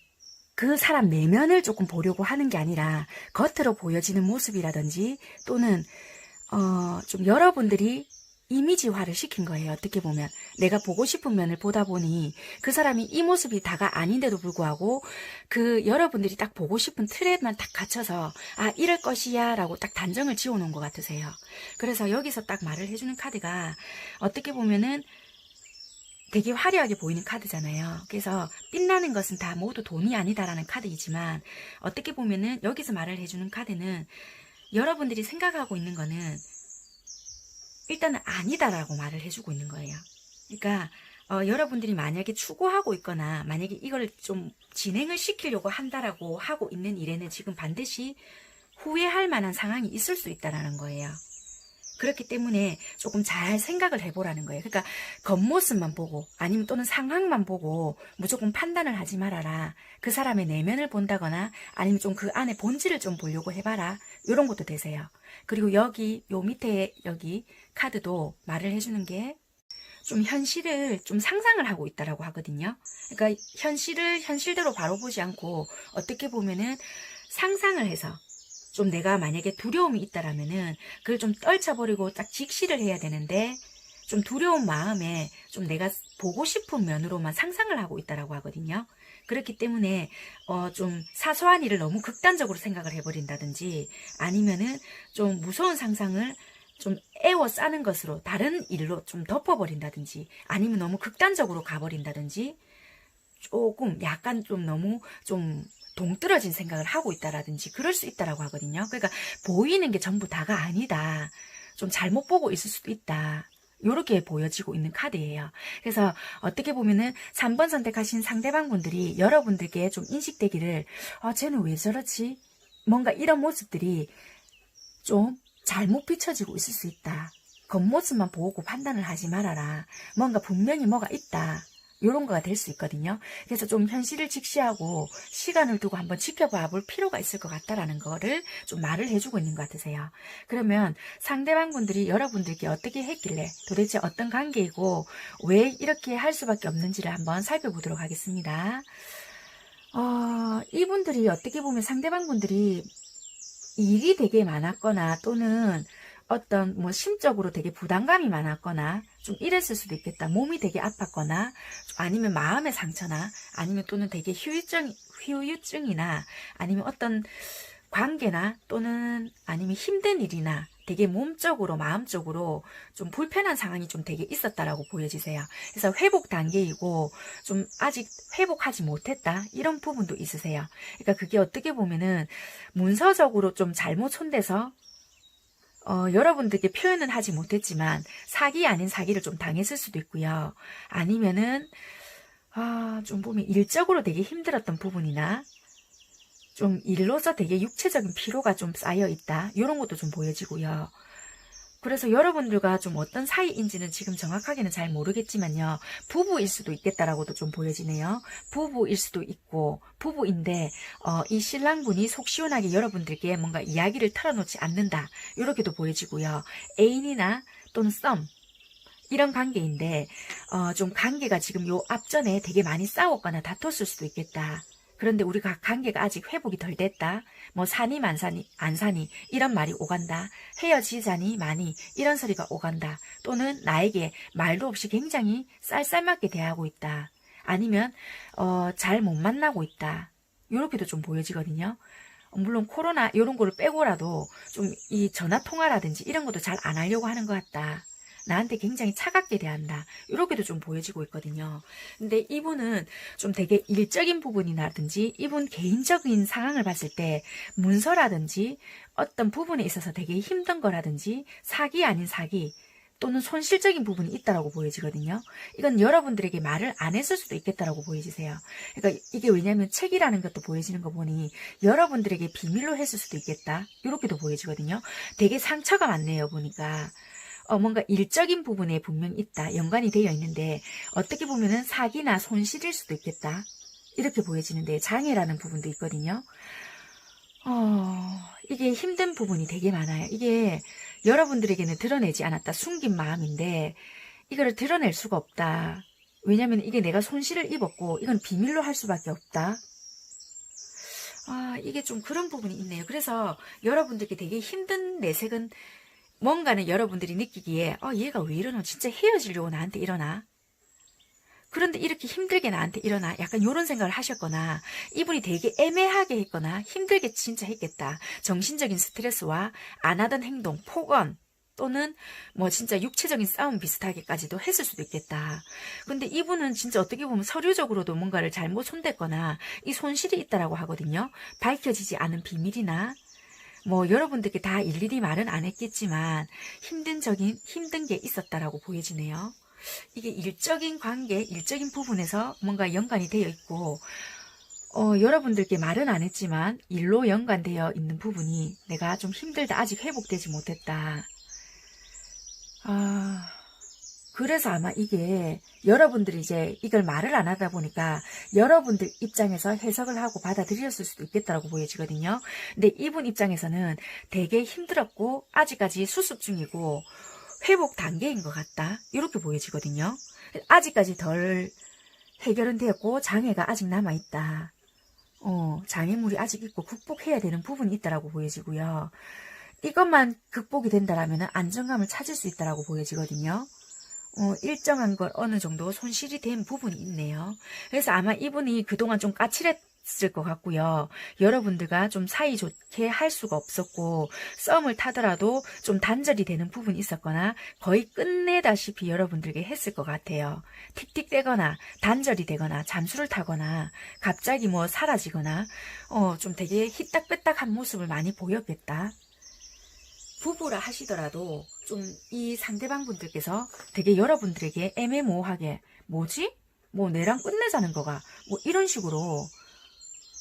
그 사람 내면을 조금 보려고 하는 게 아니라 겉으로 보여지는 모습이라든지 또는 좀 여러분들이 이미지화를 시킨 거예요. 어떻게 보면 내가 보고 싶은 면을 보다 보니 그 사람이 이 모습이 다가 아닌데도 불구하고 그 여러분들이 딱 보고 싶은 틀에만 딱 갇혀서 아 이럴 것이야 라고 딱 단정을 지어놓은 것 같으세요. 그래서 여기서 딱 말을 해주는 카드가 어떻게 보면은 되게 화려하게 보이는 카드잖아요. 그래서 빛나는 것은 다 모두 돈이 아니다라는 카드이지만 어떻게 보면은 여기서 말을 해주는 카드는 여러분들이 생각하고 있는 거는 일단은 아니다라고 말을 해주고 있는 거예요. 그러니까 여러분들이 만약에 추구하고 있거나 만약에 이걸 좀 진행을 시키려고 한다라고 하고 있는 일에는 지금 반드시 후회할 만한 상황이 있을 수 있다는 거예요. 그렇기 때문에 조금 잘 생각을 해보라는 거예요. 그러니까 겉모습만 보고 아니면 또는 상황만 보고 무조건 판단을 하지 말아라. 그 사람의 내면을 본다거나 아니면 좀 그 안에 본질을 좀 보려고 해봐라. 이런 것도 되세요. 그리고 여기 요 밑에 여기 카드도 말을 해주는 게 좀 현실을 좀 상상을 하고 있다라고 하거든요. 그러니까 현실을 현실대로 바로 보지 않고 어떻게 보면은 상상을 해서 좀 내가 만약에 두려움이 있다라면은 그걸 좀 떨쳐버리고 딱 직시를 해야 되는데 좀 두려운 마음에 좀 내가 보고 싶은 면으로만 상상을 하고 있다라고 하거든요. 그렇기 때문에 좀 사소한 일을 너무 극단적으로 생각을 해버린다든지 아니면은 좀 무서운 상상을 좀 에워싸는 것으로 다른 일로 좀 덮어버린다든지 아니면 너무 극단적으로 가버린다든지 조금 약간 좀 너무 좀 동떨어진 생각을 하고 있다라든지 그럴 수 있다라고 하거든요. 그러니까 보이는 게 전부 다가 아니다. 좀 잘못 보고 있을 수도 있다. 요렇게 보여지고 있는 카드예요. 그래서 어떻게 보면은 3번 선택하신 상대방 분들이 여러분들께 좀 인식되기를 쟤는 왜 저렇지? 뭔가 이런 모습들이 좀 잘못 비춰지고 있을 수 있다. 겉모습만 보고 판단을 하지 말아라. 뭔가 분명히 뭐가 있다. 이런 거가 될 수 있거든요. 그래서 좀 현실을 직시하고 시간을 두고 한번 지켜봐 볼 필요가 있을 것 같다라는 거를 좀 말을 해주고 있는 것 같으세요. 그러면 상대방 분들이 여러분들께 어떻게 했길래 도대체 어떤 관계이고 왜 이렇게 할 수밖에 없는지를 한번 살펴보도록 하겠습니다. 이분들이 어떻게 보면 상대방 분들이 일이 되게 많았거나 또는 어떤 뭐 심적으로 되게 부담감이 많았거나 좀 이랬을 수도 있겠다. 몸이 되게 아팠거나 아니면 마음의 상처나 아니면 또는 되게 후유증이나 아니면 어떤 관계나 또는 아니면 힘든 일이나 되게 몸적으로 마음적으로 좀 불편한 상황이 좀 되게 있었다라고 보여지세요. 그래서 회복 단계이고 좀 아직 회복하지 못했다 이런 부분도 있으세요. 그러니까 그게 어떻게 보면은 문서적으로 좀 잘못 손대서 여러분들께 표현은 하지 못했지만 사기 아닌 사기를 좀 당했을 수도 있고요. 아니면은 좀 보면 일적으로 되게 힘들었던 부분이나 좀 일로서 되게 육체적인 피로가 좀 쌓여 있다. 이런 것도 좀 보여지고요. 그래서 여러분들과 좀 어떤 사이인지는 지금 정확하게는 잘 모르겠지만요. 부부일 수도 있겠다라고도 좀 보여지네요. 부부일 수도 있고 부부인데 이 신랑분이 속 시원하게 여러분들께 뭔가 이야기를 털어놓지 않는다. 이렇게도 보여지고요. 애인이나 또는 썸 이런 관계인데 좀 관계가 지금 요 앞전에 되게 많이 싸웠거나 다퉜을 수도 있겠다. 그런데 우리가 관계가 아직 회복이 덜 됐다. 뭐 사니 만사니 안 사니 이런 말이 오간다. 헤어지자니 많이 이런 소리가 오간다. 또는 나에게 말도 없이 굉장히 쌀쌀맞게 대하고 있다. 아니면 잘 못 만나고 있다. 이렇게도 좀 보여지거든요. 물론 코로나 이런 거를 빼고라도 좀 이 전화 통화라든지 이런 것도 잘 안 하려고 하는 것 같다. 나한테 굉장히 차갑게 대한다. 이렇게도 좀 보여지고 있거든요. 근데 이분은 좀 되게 일적인 부분이라든지 이분 개인적인 상황을 봤을 때 문서라든지 어떤 부분에 있어서 되게 힘든 거라든지 사기 아닌 사기 또는 손실적인 부분이 있다라고 보여지거든요. 이건 여러분들에게 말을 안 했을 수도 있겠다라고 보여지세요. 그러니까 이게 왜냐하면 책이라는 것도 보여지는 거 보니 여러분들에게 비밀로 했을 수도 있겠다. 이렇게도 보여지거든요. 되게 상처가 많네요. 보니까. 뭔가 일적인 부분에 분명히 있다. 연관이 되어 있는데 어떻게 보면은 사기나 손실일 수도 있겠다. 이렇게 보여지는데 장애라는 부분도 있거든요. 이게 힘든 부분이 되게 많아요. 이게 여러분들에게는 드러내지 않았다. 숨긴 마음인데 이거를 드러낼 수가 없다. 왜냐하면 이게 내가 손실을 입었고 이건 비밀로 할 수밖에 없다. 이게 좀 그런 부분이 있네요. 그래서 여러분들께 되게 힘든 내색은 뭔가는 여러분들이 느끼기에 얘가 왜 이러노? 진짜 헤어지려고 나한테 이러나? 그런데 이렇게 힘들게 나한테 일어나 약간 이런 생각을 하셨거나 이분이 되게 애매하게 했거나 힘들게 진짜 했겠다. 정신적인 스트레스와 안 하던 행동, 폭언 또는 뭐 진짜 육체적인 싸움 비슷하게까지도 했을 수도 있겠다. 근데 이분은 진짜 어떻게 보면 서류적으로도 뭔가를 잘못 손댔거나 이 손실이 있다라고 하거든요. 밝혀지지 않은 비밀이나 뭐 여러분들께 다 일일이 말은 안 했겠지만 힘든 게 있었다라고 보여지네요. 이게 일적인 관계, 일적인 부분에서 뭔가 연관이 되어 있고 여러분들께 말은 안 했지만 일로 연관되어 있는 부분이 내가 좀 힘들다, 아직 회복되지 못했다. 그래서 아마 이게 여러분들이 이제 이걸 말을 안 하다 보니까 여러분들 입장에서 해석을 하고 받아들였을 수도 있겠다고 보여지거든요. 근데 이분 입장에서는 되게 힘들었고 아직까지 수습 중이고 회복 단계인 것 같다. 이렇게 보여지거든요. 아직까지 덜 해결은 되었고 장애가 아직 남아있다. 장애물이 아직 있고 극복해야 되는 부분이 있다라고 보여지고요. 이것만 극복이 된다라면 안정감을 찾을 수 있다라고 보여지거든요. 일정한 걸 어느 정도 손실이 된 부분이 있네요. 그래서 아마 이분이 그동안 좀 까칠했을 것 같고요. 여러분들과 좀 사이좋게 할 수가 없었고 썸을 타더라도 좀 단절이 되는 부분이 있었거나 거의 끝내다시피 여러분들에게 했을 것 같아요. 틱틱대거나 단절이 되거나 잠수를 타거나 갑자기 뭐 사라지거나 좀 되게 희딱빼딱한 모습을 많이 보였겠다. 부부라 하시더라도 좀 이 상대방 분들께서 되게 여러분들에게 애매모호하게 뭐지? 뭐 내랑 끝내자는 거가 뭐 이런 식으로,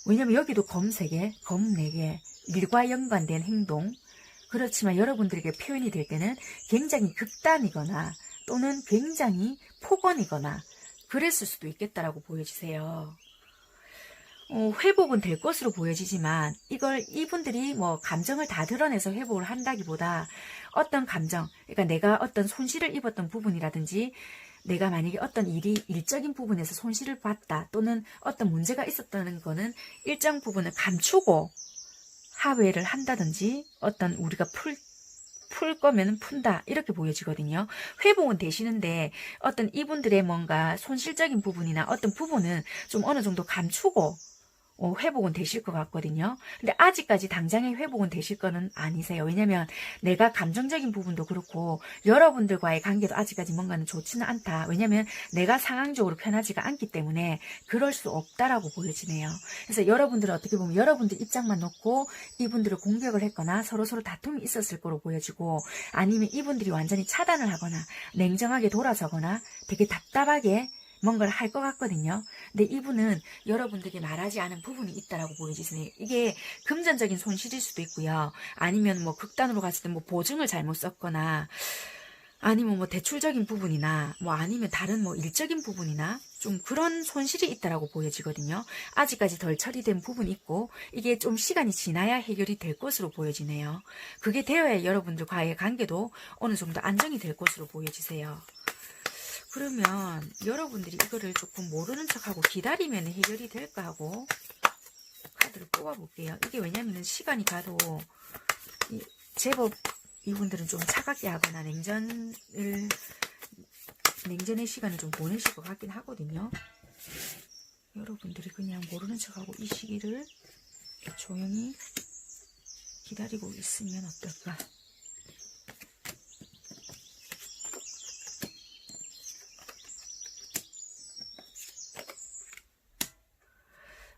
왜냐면 여기도 검 3개, 검 4개, 일과 연관된 행동, 그렇지만 여러분들에게 표현이 될 때는 굉장히 극단이거나 또는 굉장히 폭언이거나 그랬을 수도 있겠다라고 보여지세요. 회복은 될 것으로 보여지지만 이걸 이분들이 뭐 감정을 다 드러내서 회복을 한다기보다 어떤 감정, 그러니까 내가 어떤 손실을 입었던 부분이라든지 내가 만약에 어떤 일적인 부분에서 손실을 봤다 또는 어떤 문제가 있었다는 거는 일정 부분을 감추고 하회를 한다든지 어떤 우리가 풀 거면 푼다 이렇게 보여지거든요. 회복은 되시는데 어떤 이분들의 뭔가 손실적인 부분이나 어떤 부분은 좀 어느 정도 감추고 회복은 되실 것 같거든요. 근데 아직까지 당장의 회복은 되실 거는 아니세요. 왜냐면 내가 감정적인 부분도 그렇고 여러분들과의 관계도 아직까지 뭔가는 좋지는 않다. 왜냐면 내가 상황적으로 편하지가 않기 때문에 그럴 수 없다라고 보여지네요. 그래서 여러분들은 어떻게 보면 여러분들 입장만 놓고 이분들을 공격을 했거나 서로서로 다툼이 있었을 거로 보여지고, 아니면 이분들이 완전히 차단을 하거나 냉정하게 돌아서거나 되게 답답하게 뭔가를 할 것 같거든요. 근데 이분은 여러분들에게 말하지 않은 부분이 있다라고 보여지세요. 이게 금전적인 손실일 수도 있고요. 아니면 뭐 극단으로 갔을 때 뭐 보증을 잘못 썼거나 아니면 뭐 대출적인 부분이나 뭐 아니면 다른 뭐 일적인 부분이나 좀 그런 손실이 있다라고 보여지거든요. 아직까지 덜 처리된 부분이 있고 이게 좀 시간이 지나야 해결이 될 것으로 보여지네요. 그게 되어야 여러분들과의 관계도 어느 정도 안정이 될 것으로 보여지세요. 그러면 여러분들이 이거를 조금 모르는 척하고 기다리면 해결이 될까 하고 카드를 뽑아볼게요. 이게 왜냐면 시간이 가도 제법 이분들은 좀 차갑게 하거나 냉전의 시간을 좀 보내실 것 같긴 하거든요. 여러분들이 그냥 모르는 척하고 이 시기를 조용히 기다리고 있으면 어떨까?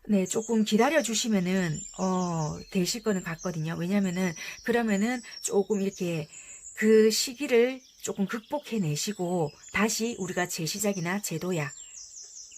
네, 조금 기다려주시면은, 되실 거는 같거든요. 왜냐면은, 그러면은 조금 이렇게 그 시기를 조금 극복해내시고, 다시 우리가 재시작이나 재도약,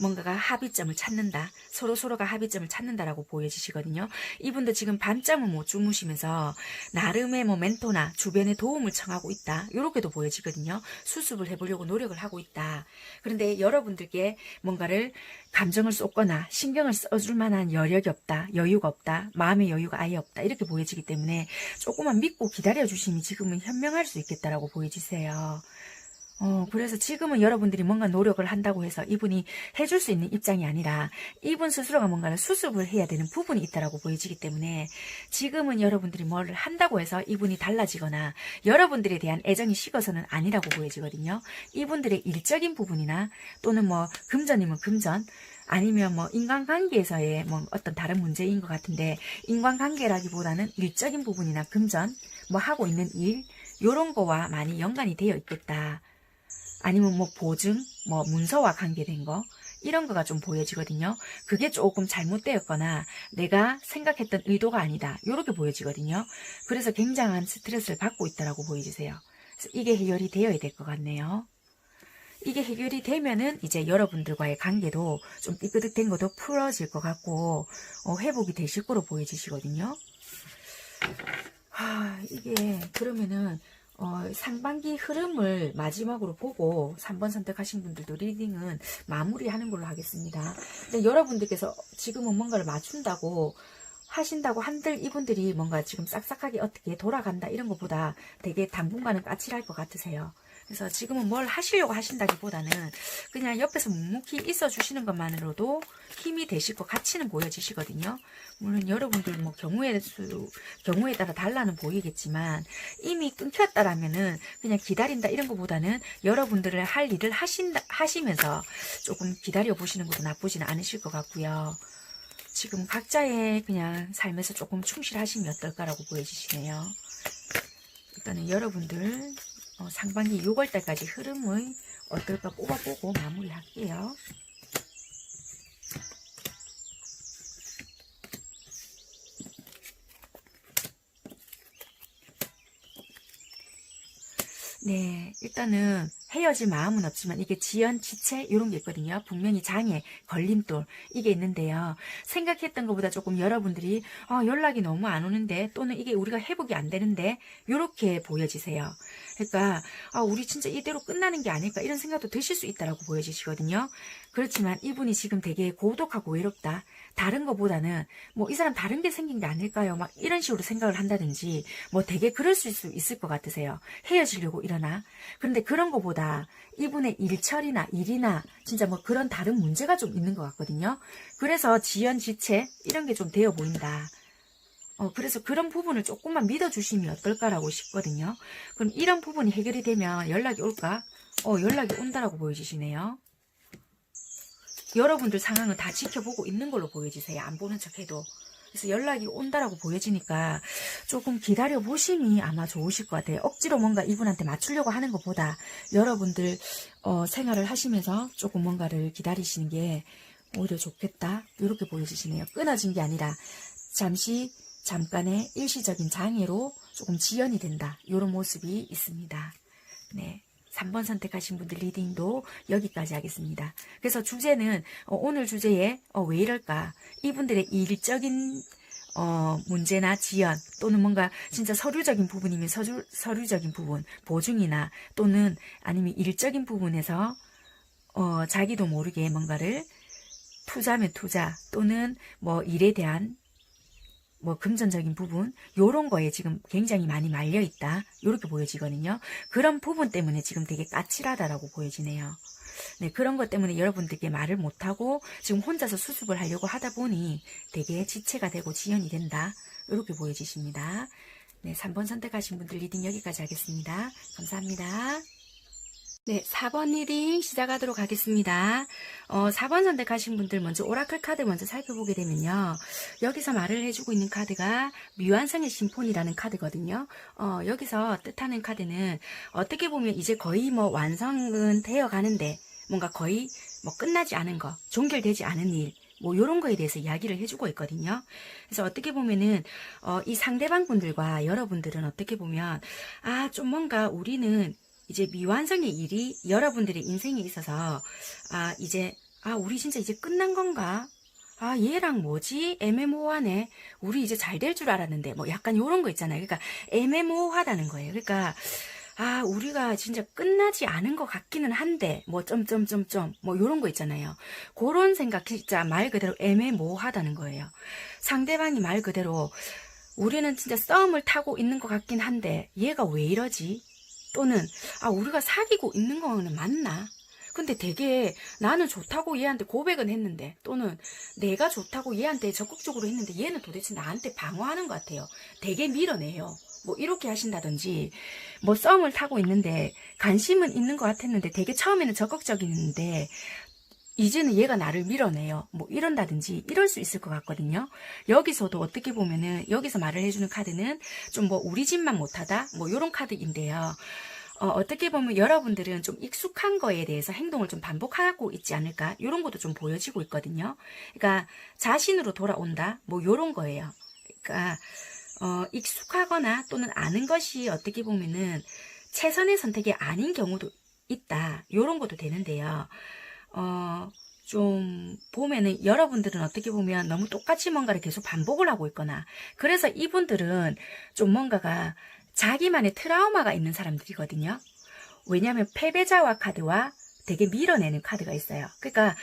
뭔가가 합의점을 찾는다. 서로가 합의점을 찾는다라고 보여지시거든요. 이분도 지금 밤잠을 못 주무시면서 나름의 뭐 멘토나 주변의 도움을 청하고 있다. 이렇게도 보여지거든요. 수습을 해보려고 노력을 하고 있다. 그런데 여러분들께 뭔가를 감정을 쏟거나 신경을 써줄 만한 여력이 없다. 여유가 없다. 마음의 여유가 아예 없다. 이렇게 보여지기 때문에 조금만 믿고 기다려주심이 지금은 현명할 수 있겠다라고 보여지세요. 그래서 지금은 여러분들이 뭔가 노력을 한다고 해서 이분이 해줄 수 있는 입장이 아니라 이분 스스로가 뭔가를 수습을 해야 되는 부분이 있다라고 보여지기 때문에 지금은 여러분들이 뭘 한다고 해서 이분이 달라지거나 여러분들에 대한 애정이 식어서는 아니라고 보여지거든요. 이분들의 일적인 부분이나 또는 뭐 금전이면 금전, 아니면 뭐 인간관계에서의 뭐 어떤 다른 문제인 것 같은데, 인간관계라기보다는 일적인 부분이나 금전, 뭐 하고 있는 일, 요런 거와 많이 연관이 되어 있겠다. 아니면 뭐 보증, 뭐 문서와 관계된 거, 이런 거가 좀 보여지거든요. 그게 조금 잘못되었거나 내가 생각했던 의도가 아니다, 요렇게 보여지거든요. 그래서 굉장한 스트레스를 받고 있다라고 보여주세요. 그래서 이게 해결이 되어야 될 것 같네요. 이게 해결이 되면은 이제 여러분들과의 관계도 좀 삐끗된 것도 풀어질 것 같고, 회복이 되실 거로 보여지시거든요. 이게 그러면은 상반기 흐름을 마지막으로 보고 3번 선택하신 분들도 리딩은 마무리하는 걸로 하겠습니다. 근데 여러분들께서 지금은 뭔가를 맞춘다고 하신다고 한들 이분들이 뭔가 지금 싹싹하게 어떻게 돌아간다 이런 것보다 되게 당분간은 까칠할 것 같으세요. 그래서 지금은 뭘 하시려고 하신다기보다는 그냥 옆에서 묵묵히 있어 주시는 것만으로도 힘이 되실 것 같이는 보여지시거든요. 물론 여러분들 뭐 경우에 따라 달라는 보이겠지만, 이미 끊겼다라면은 그냥 기다린다 이런 것보다는 여러분들을 할 일을 하시면서 조금 기다려 보시는 것도 나쁘지는 않으실 것 같고요. 지금 각자의 그냥 삶에서 조금 충실하시면 어떨까라고 보여지시네요. 일단은 여러분들 상반기 6월달까지 흐름의 어떨까 뽑아보고 마무리할게요. 네, 일단은 헤어질 마음은 없지만 이게 지연, 지체 이런 게 있거든요. 분명히 장애, 걸림돌 이게 있는데요. 생각했던 것보다 조금 여러분들이 연락이 너무 안 오는데, 또는 이게 우리가 회복이 안 되는데, 이렇게 보여지세요. 그러니까 우리 진짜 이대로 끝나는 게 아닐까 이런 생각도 드실 수 있다라고 보여지시거든요. 그렇지만 이분이 지금 되게 고독하고 외롭다, 다른 것보다는 뭐 이 사람 다른 게 생긴 게 아닐까요, 막 이런 식으로 생각을 한다든지, 뭐 되게 그럴 수 있을 것 같으세요. 헤어지려고 이러나. 그런데 그런 것보다 이분의 일처리나 일이나 진짜 뭐 그런 다른 문제가 좀 있는 것 같거든요. 그래서 지연지체 이런 게 좀 되어 보인다. 그래서 그런 부분을 조금만 믿어주시면 어떨까라고 싶거든요. 그럼 이런 부분이 해결이 되면 연락이 올까? 연락이 온다라고 보여지시네요. 여러분들 상황을 다 지켜보고 있는 걸로 보여지세요. 안 보는 척해도. 그래서 연락이 온다라고 보여지니까 조금 기다려 보심이 아마 좋으실 것 같아요. 억지로 뭔가 이분한테 맞추려고 하는 것보다 여러분들 생활을 하시면서 조금 뭔가를 기다리시는 게 오히려 좋겠다, 이렇게 보여지시네요. 끊어진 게 아니라 잠깐의 일시적인 장애로 조금 지연이 된다, 이런 모습이 있습니다. 네. 3번 선택하신 분들 리딩도 여기까지 하겠습니다. 그래서 주제는 오늘 주제에 왜 이럴까? 이분들의 일적인 문제나 지연, 또는 뭔가 진짜 서류적인 부분이면 서류적인 부분, 보증이나 또는 아니면 일적인 부분에서 자기도 모르게 뭔가를 투자면 투자, 또는 뭐 일에 대한 뭐 금전적인 부분, 요런 거에 지금 굉장히 많이 말려 있다, 요렇게 보여지거든요. 그런 부분 때문에 지금 되게 까칠하다라고 보여지네요. 네, 그런 것 때문에 여러분들께 말을 못하고 지금 혼자서 수습을 하려고 하다 보니 되게 지체가 되고 지연이 된다, 요렇게 보여지십니다. 네, 3번 선택하신 분들 리딩 여기까지 하겠습니다. 감사합니다. 네, 4번 리딩 시작하도록 하겠습니다. 4번 선택하신 분들 먼저 오라클 카드 먼저 살펴보게 되면요. 여기서 말을 해주고 있는 카드가 미완성의 심포니라는 카드거든요. 여기서 뜻하는 카드는 어떻게 보면 이제 거의 뭐 완성은 되어 가는데 뭔가 거의 뭐 끝나지 않은 거, 종결되지 않은 일, 뭐 요런 거에 대해서 이야기를 해주고 있거든요. 그래서 어떻게 보면은 이 상대방 분들과 여러분들은 어떻게 보면 좀 뭔가 우리는 이제 미완성의 일이 여러분들의 인생에 있어서 우리 진짜 이제 끝난 건가? 얘랑 뭐지? 애매모호하네. 우리 이제 잘 될 줄 알았는데, 뭐 약간 요런 거 있잖아요. 그러니까 애매모호하다는 거예요. 그러니까 우리가 진짜 끝나지 않은 것 같기는 한데, 뭐 뭐 요런 거 있잖아요. 그런 생각, 진짜 말 그대로 애매모호하다는 거예요. 상대방이 말 그대로 우리는 진짜 썸을 타고 있는 것 같긴 한데 얘가 왜 이러지? 또는 우리가 사귀고 있는 거는 맞나? 근데 되게 나는 좋다고 얘한테 고백은 했는데, 또는 내가 좋다고 얘한테 적극적으로 했는데 얘는 도대체 나한테 방어하는 것 같아요. 되게 밀어내요. 뭐 이렇게 하신다든지, 뭐 썸을 타고 있는데 관심은 있는 것 같았는데 되게 처음에는 적극적이었는데 이제는 얘가 나를 밀어내요. 뭐 이런다든지 이럴 수 있을 것 같거든요. 여기서도 어떻게 보면은 여기서 말을 해주는 카드는 좀 뭐 우리 집만 못하다 뭐 이런 카드인데요. 어떻게 보면 여러분들은 좀 익숙한 거에 대해서 행동을 좀 반복하고 있지 않을까, 이런 것도 좀 보여지고 있거든요. 그러니까 자신으로 돌아온다 뭐 이런 거예요. 그러니까 익숙하거나 또는 아는 것이 어떻게 보면은 최선의 선택이 아닌 경우도 있다, 이런 것도 되는데요. 좀 보면은 여러분들은 어떻게 보면 너무 똑같이 뭔가를 계속 반복을 하고 있거나, 그래서 이분들은 좀 뭔가가 자기만의 트라우마가 있는 사람들이거든요. 왜냐하면 패배자와 카드와 되게 밀어내는 카드가 있어요. 그러니까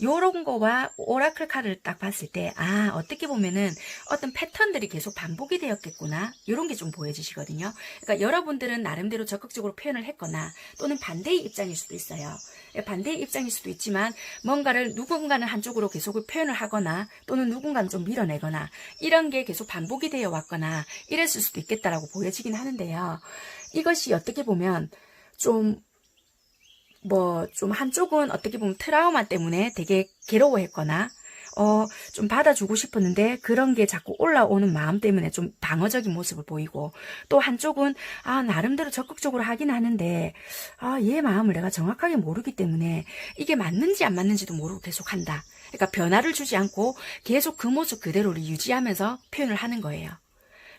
요런 거와 오라클 카드를 딱 봤을 때 어떻게 보면은 어떤 패턴들이 계속 반복이 되었겠구나, 요런 게 좀 보여지시거든요. 그러니까 여러분들은 나름대로 적극적으로 표현을 했거나 또는 반대의 입장일 수도 있어요. 반대의 입장일 수도 있지만 뭔가를 누군가는 한쪽으로 계속 표현을 하거나 또는 누군가는 좀 밀어내거나 이런 게 계속 반복이 되어 왔거나 이랬을 수도 있겠다라고 보여지긴 하는데요. 이것이 어떻게 보면 좀 한쪽은 어떻게 보면 트라우마 때문에 되게 괴로워했거나, 좀 받아주고 싶었는데 그런 게 자꾸 올라오는 마음 때문에 좀 방어적인 모습을 보이고, 또 한쪽은 나름대로 적극적으로 하긴 하는데 얘 마음을 내가 정확하게 모르기 때문에 이게 맞는지 안 맞는지도 모르고 계속 한다. 그러니까 변화를 주지 않고 계속 그 모습 그대로를 유지하면서 표현을 하는 거예요.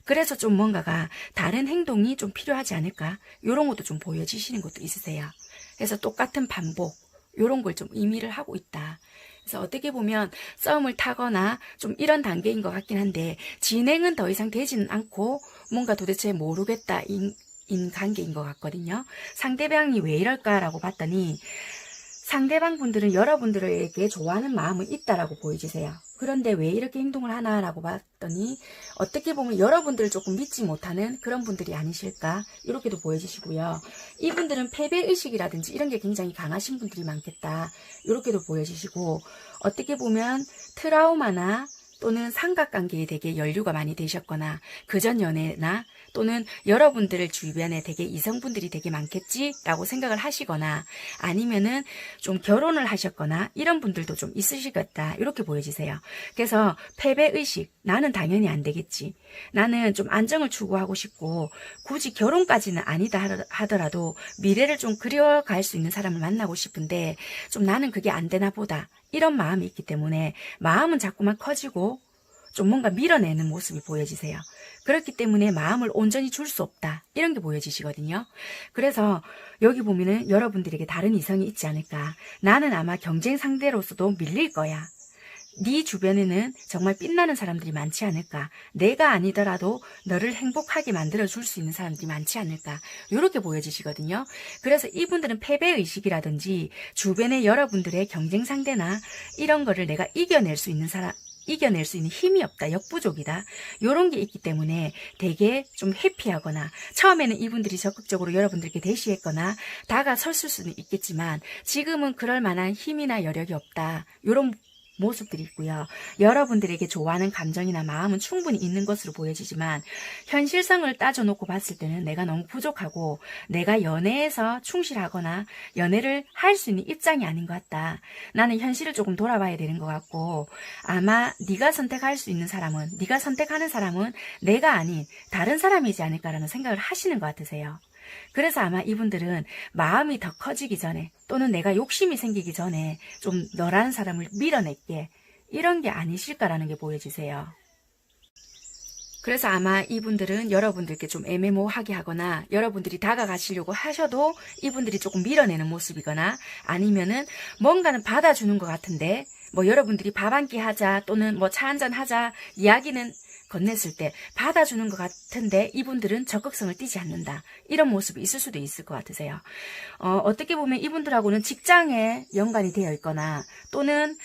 그래서 좀 뭔가가 다른 행동이 좀 필요하지 않을까, 이런 것도 좀 보여지시는 것도 있으세요. 그래서 똑같은 반복, 이런 걸 좀 의미를 하고 있다. 그래서 어떻게 보면 싸움을 타거나 좀 이런 단계인 것 같긴 한데 진행은 더 이상 되지는 않고 뭔가 도대체 모르겠다 인 관계인 것 같거든요. 상대방이 왜 이럴까라고 봤더니 상대방 분들은 여러분들에게 좋아하는 마음은 있다라고 보여지세요. 그런데 왜 이렇게 행동을 하나라고 봤더니 어떻게 보면 여러분들을 조금 믿지 못하는 그런 분들이 아니실까, 이렇게도 보여지시고요. 이분들은 패배의식이라든지 이런 게 굉장히 강하신 분들이 많겠다, 이렇게도 보여지시고, 어떻게 보면 트라우마나 또는 삼각관계에 되게 연류가 많이 되셨거나 그전 연애나 또는 여러분들 주변에 되게 이성분들이 되게 많겠지라고 생각을 하시거나 아니면은 좀 결혼을 하셨거나 이런 분들도 좀 있으시겠다, 이렇게 보여지세요. 그래서 패배의식, 나는 당연히 안 되겠지, 나는 좀 안정을 추구하고 싶고 굳이 결혼까지는 아니다 하더라도 미래를 좀 그려갈 수 있는 사람을 만나고 싶은데 좀 나는 그게 안 되나 보다, 이런 마음이 있기 때문에 마음은 자꾸만 커지고 좀 뭔가 밀어내는 모습이 보여지세요. 그렇기 때문에 마음을 온전히 줄 수 없다, 이런 게 보여지시거든요. 그래서 여기 보면은 여러분들에게 다른 이성이 있지 않을까, 나는 아마 경쟁 상대로서도 밀릴 거야, 네 주변에는 정말 빛나는 사람들이 많지 않을까, 내가 아니더라도 너를 행복하게 만들어 줄 수 있는 사람들이 많지 않을까, 이렇게 보여지시거든요. 그래서 이분들은 패배의식이라든지 주변의 여러분들의 경쟁 상대나 이런 거를 내가 이겨낼 수 있는 힘이 없다, 역부족이다, 이런 게 있기 때문에 되게 좀 회피하거나 처음에는 이분들이 적극적으로 여러분들께 대시했거나 다가섰을 수는 있겠지만 지금은 그럴 만한 힘이나 여력이 없다, 이런 모습들이 있고요. 여러분들에게 좋아하는 감정이나 마음은 충분히 있는 것으로 보여지지만 현실성을 따져놓고 봤을 때는 내가 너무 부족하고 내가 연애에서 충실하거나 연애를 할 수 있는 입장이 아닌 것 같다, 나는 현실을 조금 돌아봐야 되는 것 같고 아마 네가 선택할 수 있는 사람은, 네가 선택하는 사람은 내가 아닌 다른 사람이지 않을까라는 생각을 하시는 것 같으세요. 그래서 아마 이분들은 마음이 더 커지기 전에 또는 내가 욕심이 생기기 전에 좀 너라는 사람을 밀어낼게, 이런 게 아니실까라는 게 보여지세요. 그래서 아마 이분들은 여러분들께 좀 애매모호하게 하거나 여러분들이 다가가시려고 하셔도 이분들이 조금 밀어내는 모습이거나 아니면은 뭔가는 받아주는 것 같은데 뭐 여러분들이 밥 한 끼 하자 또는 뭐 차 한잔 하자 이야기는 건넸을 때 받아주는 것 같은데 이분들은 적극성을 띠지 않는다, 이런 모습이 있을 수도 있을 것 같으세요. 어떻게 보면 이분들하고는 직장에 연관이 되어 있거나 또는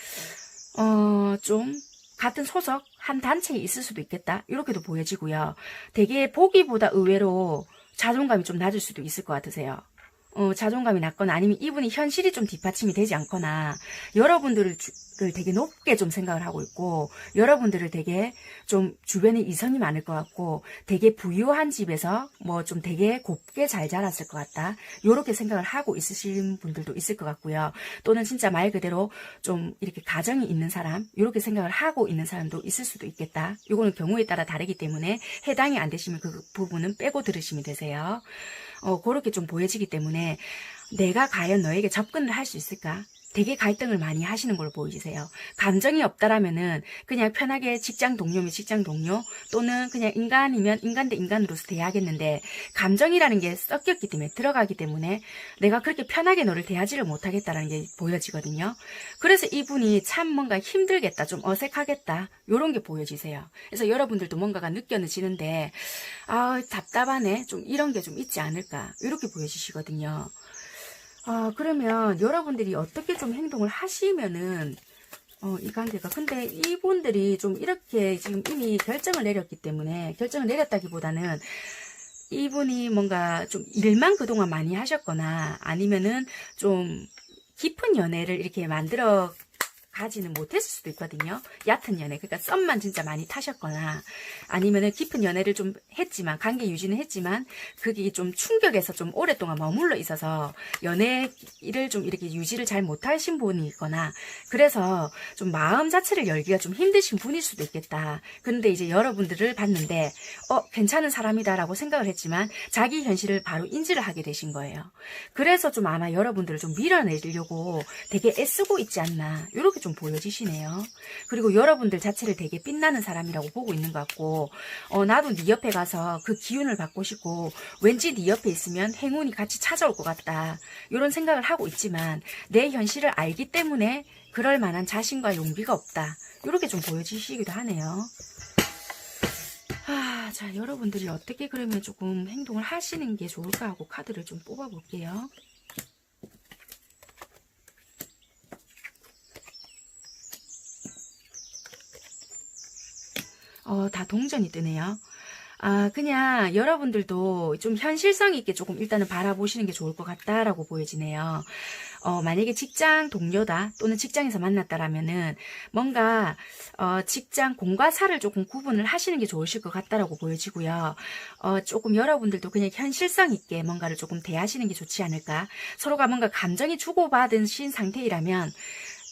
좀 같은 소속 한 단체에 있을 수도 있겠다, 이렇게도 보여지고요. 되게 보기보다 의외로 자존감이 좀 낮을 수도 있을 것 같으세요. 자존감이 낮거나 아니면 이분이 현실이 좀 뒷받침이 되지 않거나 여러분들을 되게 높게 좀 생각을 하고 있고 여러분들을 되게 좀 주변에 이성이 많을 것 같고 되게 부유한 집에서 뭐 좀 되게 곱게 잘 자랐을 것 같다. 요렇게 생각을 하고 있으신 분들도 있을 것 같고요. 또는 진짜 말 그대로 좀 이렇게 가정이 있는 사람 요렇게 생각을 하고 있는 사람도 있을 수도 있겠다. 요거는 경우에 따라 다르기 때문에 해당이 안 되시면 그 부분은 빼고 들으시면 되세요. 그렇게 좀 보여지기 때문에 내가 과연 너에게 접근을 할 수 있을까? 되게 갈등을 많이 하시는 걸로 보이세요. 감정이 없다라면은 그냥 편하게 직장 동료면 직장 동료 또는 그냥 인간이면 인간 대 인간으로서 대하겠는데 감정이라는 게 섞였기 때문에 들어가기 때문에 내가 그렇게 편하게 너를 대하지를 못하겠다라는 게 보여지거든요. 그래서 이분이 참 뭔가 힘들겠다, 좀 어색하겠다 이런 게 보여지세요. 그래서 여러분들도 뭔가가 느껴지는데 답답하네, 좀 이런 게 좀 있지 않을까 이렇게 보여지시거든요. 그러면 여러분들이 어떻게 좀 행동을 하시면은 이 관계가 근데 이분들이 좀 이렇게 지금 이미 결정을 내렸기 때문에 결정을 내렸다기보다는 이분이 뭔가 좀 일만 그동안 많이 하셨거나 아니면은 좀 깊은 연애를 이렇게 만들어 가지는 못했을 수도 있거든요. 얕은 연애, 그러니까 썸만 진짜 많이 타셨거나 아니면은 깊은 연애를 좀 했지만 관계 유지는 했지만 그게 좀 충격에서 좀 오랫동안 머물러 있어서 연애를 좀 이렇게 유지를 잘 못하신 분이거나 그래서 좀 마음 자체를 열기가 좀 힘드신 분일 수도 있겠다. 근데 이제 여러분들을 봤는데 괜찮은 사람이다라고 생각을 했지만 자기 현실을 바로 인지를 하게 되신 거예요. 그래서 좀 아마 여러분들을 좀 밀어내려고 되게 애쓰고 있지 않나 이렇게 좀 보여지시네요. 그리고 여러분들 자체를 되게 빛나는 사람이라고 보고 있는 것 같고 나도 네 옆에 가서 그 기운을 받고 싶고 왠지 네 옆에 있으면 행운이 같이 찾아올 것 같다 이런 생각을 하고 있지만 내 현실을 알기 때문에 그럴 만한 자신과 용기가 없다 이렇게 좀 보여지시기도 하네요. 자, 여러분들이 어떻게 그러면 조금 행동을 하시는 게 좋을까 하고 카드를 좀 뽑아 볼게요. 다 동전이 뜨네요. 그냥 여러분들도 좀 현실성 있게 조금 일단은 바라보시는 게 좋을 것 같다라고 보여지네요. 만약에 직장 동료다 또는 직장에서 만났다라면은 뭔가 직장 공과 사를 조금 구분을 하시는 게 좋으실 것 같다라고 보여지고요. 조금 여러분들도 그냥 현실성 있게 뭔가를 조금 대하시는 게 좋지 않을까. 서로가 뭔가 감정이 주고받으신 상태이라면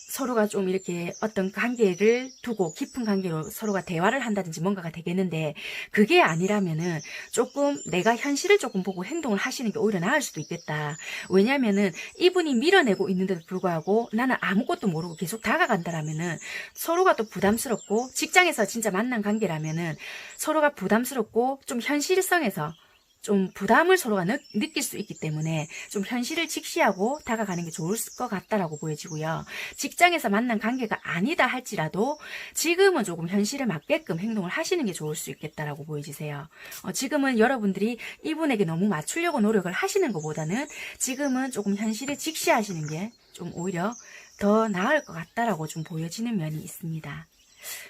서로가 좀 이렇게 어떤 관계를 두고 깊은 관계로 서로가 대화를 한다든지 뭔가가 되겠는데 그게 아니라면은 조금 내가 현실을 조금 보고 행동을 하시는 게 오히려 나을 수도 있겠다. 왜냐면은 이분이 밀어내고 있는데도 불구하고 나는 아무것도 모르고 계속 다가간다라면은 서로가 또 부담스럽고 직장에서 진짜 만난 관계라면은 서로가 부담스럽고 좀 현실성에서 좀 부담을 서로가 느낄 수 있기 때문에 좀 현실을 직시하고 다가가는 게 좋을 것 같다라고 보여지고요. 직장에서 만난 관계가 아니다 할지라도 지금은 조금 현실에 맞게끔 행동을 하시는 게 좋을 수 있겠다라고 보여지세요. 지금은 여러분들이 이분에게 너무 맞추려고 노력을 하시는 것보다는 지금은 조금 현실을 직시하시는 게 좀 오히려 더 나을 것 같다라고 좀 보여지는 면이 있습니다.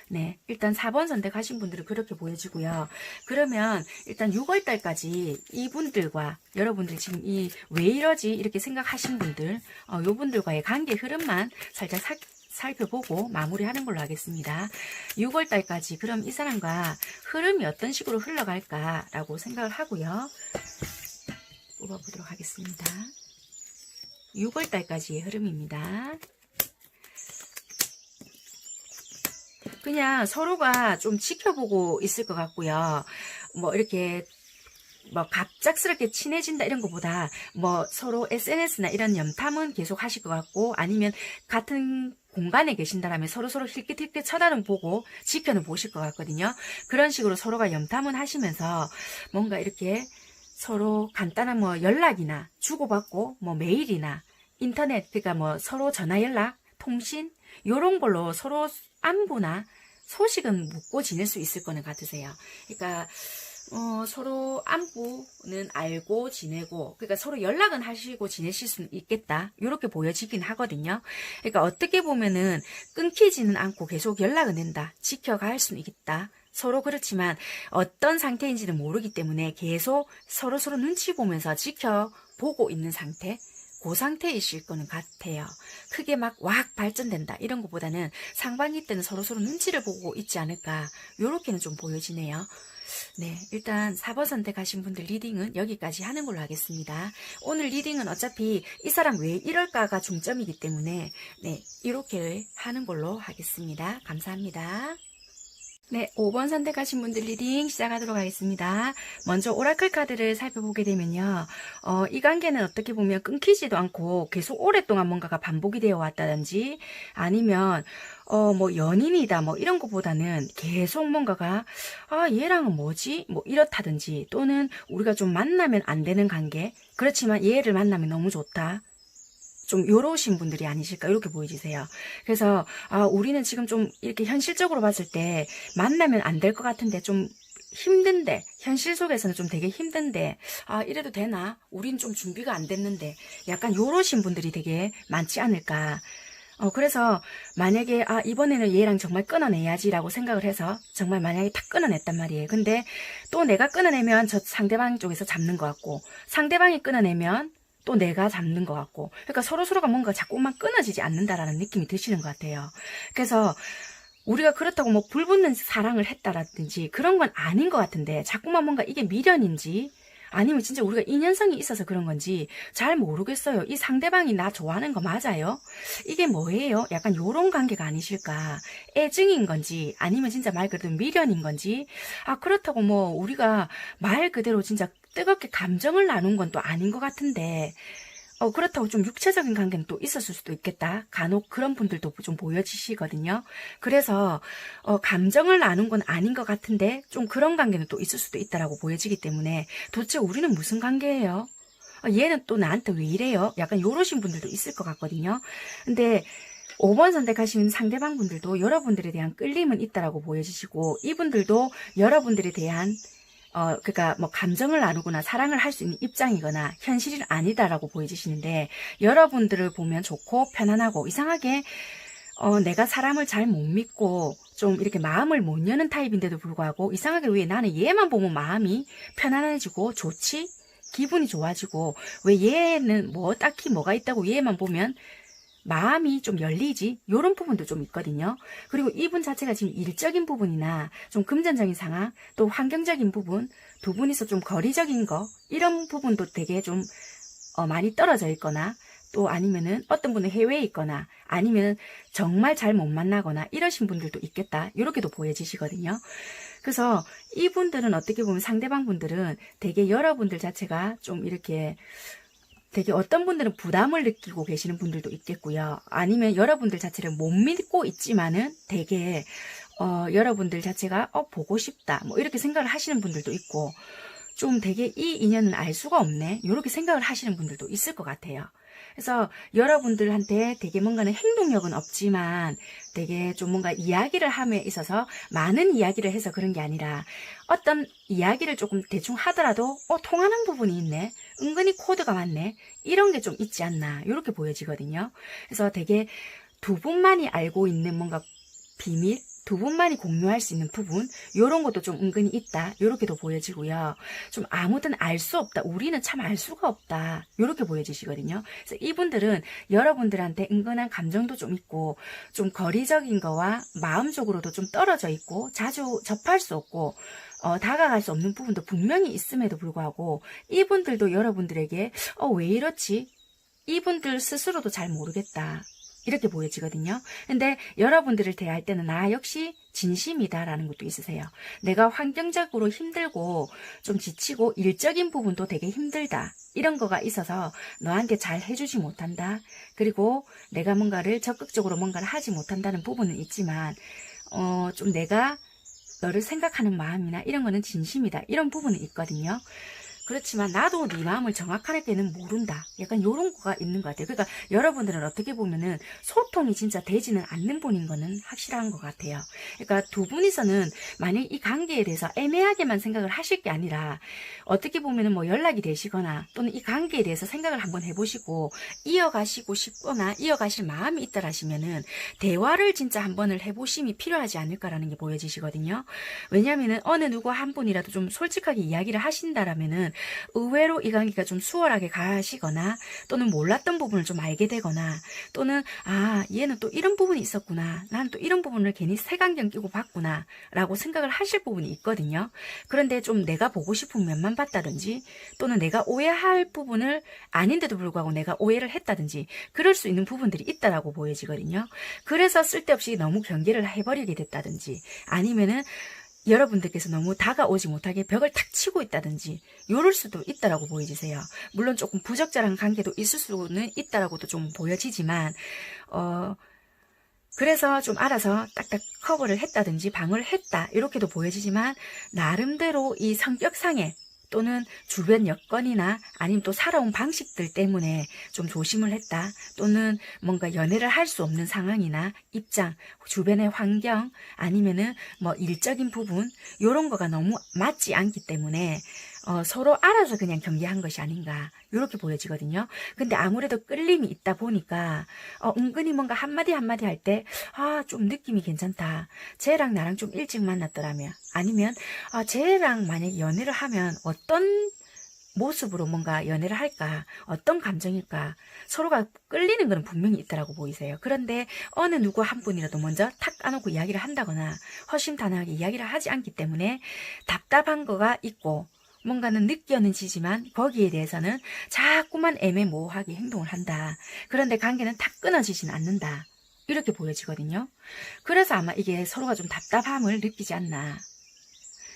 네, 일단 4번 선택하신 분들은 그렇게 보여지고요. 그러면 일단 6월달까지 이분들과 여러분들 지금 왜 이러지 이렇게 생각하신 분들 요 분들과의 관계 흐름만 살짝 살펴보고 마무리하는 걸로 하겠습니다. 6월달까지 그럼 이 사람과 흐름이 어떤 식으로 흘러갈까라고 생각을 하고요. 뽑아보도록 하겠습니다. 6월달까지의 흐름입니다. 그냥 서로가 좀 지켜보고 있을 것 같고요. 뭐 이렇게 뭐 갑작스럽게 친해진다 이런 것보다 뭐 서로 SNS나 이런 염탐은 계속 하실 것 같고 아니면 같은 공간에 계신다라면 서로서로 힐끗힐끗 쳐다는 보고 지켜는 보실 것 같거든요. 그런 식으로 서로가 염탐은 하시면서 뭔가 이렇게 서로 간단한 뭐 연락이나 주고받고 뭐 메일이나 인터넷 그러니까 뭐 서로 전화 연락, 통신 요런 걸로 서로 안부나 소식은 묻고 지낼 수 있을 거는 같으세요. 그러니까 서로 안부는 알고 지내고 그러니까 서로 연락은 하시고 지내실 수는 있겠다. 이렇게 보여지긴 하거든요. 그러니까 어떻게 보면은 끊기지는 않고 계속 연락은 된다. 지켜갈 수는 있겠다. 서로 그렇지만 어떤 상태인지는 모르기 때문에 계속 서로서로 눈치 보면서 지켜보고 있는 상태, 그 상태이실 거는 같아요. 크게 막 왁 발전된다 이런 것보다는 상반기 때는 서로서로 눈치를 보고 있지 않을까, 요렇게는 좀 보여지네요. 네, 일단 4번 선택하신 분들 리딩은 여기까지 하는 걸로 하겠습니다. 오늘 리딩은 어차피 이 사람 왜 이럴까가 중점이기 때문에 네, 이렇게 하는 걸로 하겠습니다. 감사합니다. 네, 5번 선택하신 분들 리딩 시작하도록 하겠습니다. 먼저 오라클 카드를 살펴보게 되면요. 이 관계는 어떻게 보면 끊기지도 않고 계속 오랫동안 뭔가가 반복이 되어 왔다든지 아니면 뭐 연인이다 뭐 이런 것보다는 계속 뭔가가 얘랑은 뭐지? 뭐 이렇다든지 또는 우리가 좀 만나면 안 되는 관계, 그렇지만 얘를 만나면 너무 좋다. 좀 요러신 분들이 아니실까 이렇게 보여지세요. 그래서 우리는 지금 좀 이렇게 현실적으로 봤을 때 만나면 안 될 것 같은데 좀 힘든데, 현실 속에서는 좀 되게 힘든데 이래도 되나? 우린 좀 준비가 안 됐는데, 약간 요러신 분들이 되게 많지 않을까. 그래서 만약에 이번에는 얘랑 정말 끊어내야지라고 생각을 해서 정말 만약에 탁 끊어냈단 말이에요. 근데 또 내가 끊어내면 저 상대방 쪽에서 잡는 것 같고, 상대방이 끊어내면 또 내가 잡는 것 같고, 그러니까 서로서로가 뭔가 자꾸만 끊어지지 않는다라는 느낌이 드시는 것 같아요. 그래서 우리가 그렇다고 뭐 불붙는 사랑을 했다라든지 그런 건 아닌 것 같은데, 자꾸만 뭔가 이게 미련인지 아니면 진짜 우리가 인연성이 있어서 그런 건지 잘 모르겠어요. 이 상대방이 나 좋아하는 거 맞아요? 이게 뭐예요? 약간 요런 관계가 아니실까? 애증인 건지 아니면 진짜 말 그대로 미련인 건지, 그렇다고 뭐 우리가 말 그대로 진짜 뜨겁게 감정을 나눈 건 또 아닌 것 같은데, 그렇다고 좀 육체적인 관계는 또 있었을 수도 있겠다. 간혹 그런 분들도 좀 보여지시거든요. 그래서 감정을 나눈 건 아닌 것 같은데 좀 그런 관계는 또 있을 수도 있다라고 보여지기 때문에 도대체 우리는 무슨 관계예요? 얘는 또 나한테 왜 이래요? 약간 요러신 분들도 있을 것 같거든요. 근데 5번 선택하시는 상대방 분들도 여러분들에 대한 끌림은 있다라고 보여지시고, 이분들도 여러분들에 대한 그러니까 뭐 감정을 나누거나 사랑을 할 수 있는 입장이거나 현실이 아니다라고 보여지시는데, 여러분들을 보면 좋고 편안하고, 이상하게 내가 사람을 잘 못 믿고 좀 이렇게 마음을 못 여는 타입인데도 불구하고 이상하게 왜 나는 얘만 보면 마음이 편안해지고 좋지? 기분이 좋아지고, 왜 얘는 뭐 딱히 뭐가 있다고 얘만 보면 마음이 좀 열리지? 요런 부분도 좀 있거든요. 그리고 이분 자체가 지금 일적인 부분이나 좀 금전적인 상황, 또 환경적인 부분, 두 분이서 좀 거리적인 거, 이런 부분도 되게 좀 많이 떨어져 있거나, 또 아니면은 어떤 분은 해외에 있거나 아니면 정말 잘 못 만나거나 이러신 분들도 있겠다, 이렇게도 보여지시거든요. 그래서 이분들은 어떻게 보면 상대방 분들은 되게 여러분들 자체가 좀 이렇게 되게 어떤 분들은 부담을 느끼고 계시는 분들도 있겠고요. 아니면 여러분들 자체를 못 믿고 있지만은 되게 여러분들 자체가 보고 싶다 뭐 이렇게 생각을 하시는 분들도 있고, 좀 되게 이 인연은 알 수가 없네 이렇게 생각을 하시는 분들도 있을 것 같아요. 그래서 여러분들한테 되게 뭔가는 행동력은 없지만 되게 좀 뭔가 이야기를 함에 있어서 많은 이야기를 해서 그런 게 아니라, 어떤 이야기를 조금 대충 하더라도 통하는 부분이 있네, 은근히 코드가 맞네, 이런 게 좀 있지 않나 이렇게 보여지거든요. 그래서 되게 두 분만이 알고 있는 뭔가 비밀, 두 분만이 공유할 수 있는 부분, 이런 것도 좀 은근히 있다 이렇게도 보여지고요. 좀 아무튼 알 수 없다, 우리는 참 알 수가 없다 이렇게 보여지시거든요. 그래서 이분들은 여러분들한테 은근한 감정도 좀 있고, 좀 거리적인 거와 마음적으로도 좀 떨어져 있고, 자주 접할 수 없고 다가갈 수 없는 부분도 분명히 있음에도 불구하고, 이분들도 여러분들에게 왜 이렇지? 이분들 스스로도 잘 모르겠다 이렇게 보여지거든요. 근데 여러분들을 대할 때는 나 역시 진심이다라는 것도 있으세요. 내가 환경적으로 힘들고 좀 지치고 일적인 부분도 되게 힘들다, 이런 거가 있어서 너한테 잘 해주지 못한다, 그리고 내가 뭔가를 적극적으로 뭔가를 하지 못한다는 부분은 있지만 좀 내가 너를 생각하는 마음이나 이런 거는 진심이다, 이런 부분은 있거든요. 그렇지만 나도 네 마음을 정확하게는 모른다. 약간 요런 거가 있는 것 같아요. 그러니까 여러분들은 어떻게 보면은 소통이 진짜 되지는 않는 분인 거는 확실한 것 같아요. 그러니까 두 분이서는 만약 이 관계에 대해서 애매하게만 생각을 하실 게 아니라 어떻게 보면은 뭐 연락이 되시거나 또는 이 관계에 대해서 생각을 한번 해보시고 이어가시고 싶거나 이어가실 마음이 있다 하시면은 대화를 진짜 한번을 해보심이 필요하지 않을까라는 게 보여지시거든요. 왜냐면은 어느 누구 한 분이라도 좀 솔직하게 이야기를 하신다라면은 의외로 이 관계가 좀 수월하게 가시거나 또는 몰랐던 부분을 좀 알게 되거나 또는 아 얘는 또 이런 부분이 있었구나, 나는 또 이런 부분을 괜히 색안경 끼고 봤구나 라고 생각을 하실 부분이 있거든요. 그런데 좀 내가 보고 싶은 면만 봤다든지 또는 내가 오해할 부분을 아닌데도 불구하고 내가 오해를 했다든지 그럴 수 있는 부분들이 있다라고 보여지거든요. 그래서 쓸데없이 너무 경계를 해버리게 됐다든지 아니면은 여러분들께서 너무 다가오지 못하게 벽을 탁 치고 있다든지 요럴 수도 있다라고 보여지세요. 물론 조금 부적절한 관계도 있을 수는 있다라고도 좀 보여지지만 그래서 좀 알아서 딱딱 커버를 했다든지 방어를 했다 이렇게도 보여지지만 나름대로 이 성격상에 또는 주변 여건이나 아니면 또 살아온 방식들 때문에 좀 조심을 했다 또는 뭔가 연애를 할 수 없는 상황이나 입장, 주변의 환경 아니면은 뭐 일적인 부분 요런 거가 너무 맞지 않기 때문에 서로 알아서 그냥 경계한 것이 아닌가 이렇게 보여지거든요. 근데 아무래도 끌림이 있다 보니까 은근히 뭔가 한마디 한마디 할 때 아 좀 느낌이 괜찮다. 쟤랑 나랑 좀 일찍 만났더라면 아니면 쟤랑 만약에 연애를 하면 어떤 모습으로 뭔가 연애를 할까 어떤 감정일까 서로가 끌리는 건 분명히 있다라고 보이세요. 그런데 어느 누구 한 분이라도 먼저 탁 까놓고 이야기를 한다거나 허심탄회하게 이야기를 하지 않기 때문에 답답한 거가 있고 뭔가는 느껴지지만 거기에 대해서는 자꾸만 애매모호하게 행동을 한다. 그런데 관계는 탁 끊어지진 않는다. 이렇게 보여지거든요. 그래서 아마 이게 서로가 좀 답답함을 느끼지 않나.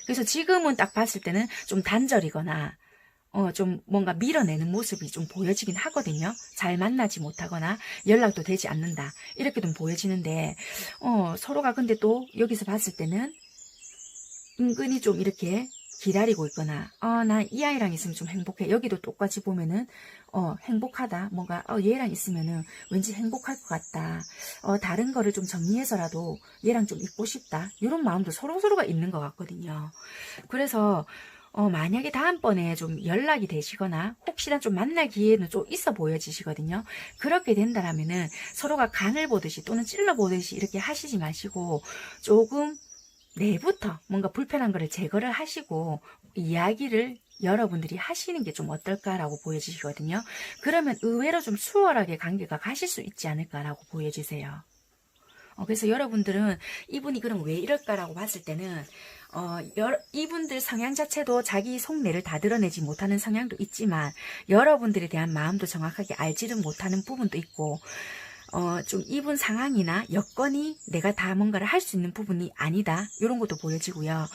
그래서 지금은 딱 봤을 때는 좀 단절이거나 좀 뭔가 밀어내는 모습이 좀 보여지긴 하거든요. 잘 만나지 못하거나 연락도 되지 않는다. 이렇게 좀 보여지는데 서로가 근데 또 여기서 봤을 때는 은근히 좀 이렇게 기다리고 있거나 나 이 아이랑 있으면 좀 행복해. 여기도 똑같이 보면은 행복하다. 뭔가 얘랑 있으면은 왠지 행복할 것 같다. 다른 거를 좀 정리해서라도 얘랑 좀 있고 싶다. 이런 마음도 서로서로가 있는 것 같거든요. 그래서 만약에 다음번에 좀 연락이 되시거나 혹시나 좀 만날 기회는 좀 있어 보여지시거든요. 그렇게 된다라면은 서로가 간을 보듯이 또는 찔러 보듯이 이렇게 하시지 마시고 조금 내부터 뭔가 불편한 거를 제거를 하시고 이야기를 여러분들이 하시는 게 좀 어떨까라고 보여지시거든요. 그러면 의외로 좀 수월하게 관계가 가실 수 있지 않을까라고 보여지세요. 그래서 여러분들은 이분이 그럼 왜 이럴까라고 봤을 때는 이분들 성향 자체도 자기 속내를 다 드러내지 못하는 성향도 있지만 여러분들에 대한 마음도 정확하게 알지는 못하는 부분도 있고 좀 이분 상황이나 여건이 내가 다 뭔가를 할 수 있는 부분이 아니다. 이런 것도 보여지고요.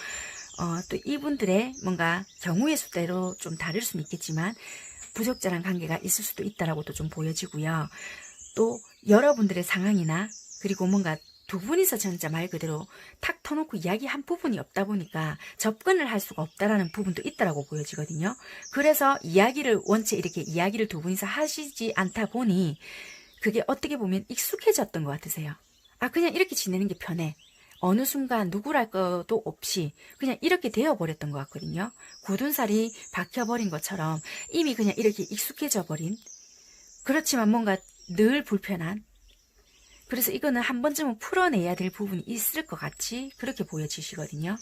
또 이분들의 뭔가 경우의 수대로 좀 다를 수는 있겠지만 부적절한 관계가 있을 수도 있다라고도 좀 보여지고요. 또 여러분들의 상황이나 그리고 뭔가 두 분이서 진짜 말 그대로 탁 터놓고 이야기한 부분이 없다 보니까 접근을 할 수가 없다라는 부분도 있다라고 보여지거든요. 그래서 이야기를 원체 이렇게 이야기를 두 분이서 하시지 않다 보니 그게 어떻게 보면 익숙해졌던 것 같으세요. 그냥 이렇게 지내는 게 편해. 어느 순간 누구랄 것도 없이 그냥 이렇게 되어버렸던 것 같거든요. 굳은 살이 박혀버린 것처럼 이미 그냥 이렇게 익숙해져 버린 그렇지만 뭔가 늘 불편한 그래서 이거는 한 번쯤은 풀어내야 될 부분이 있을 것 같이 그렇게 보여지시거든요.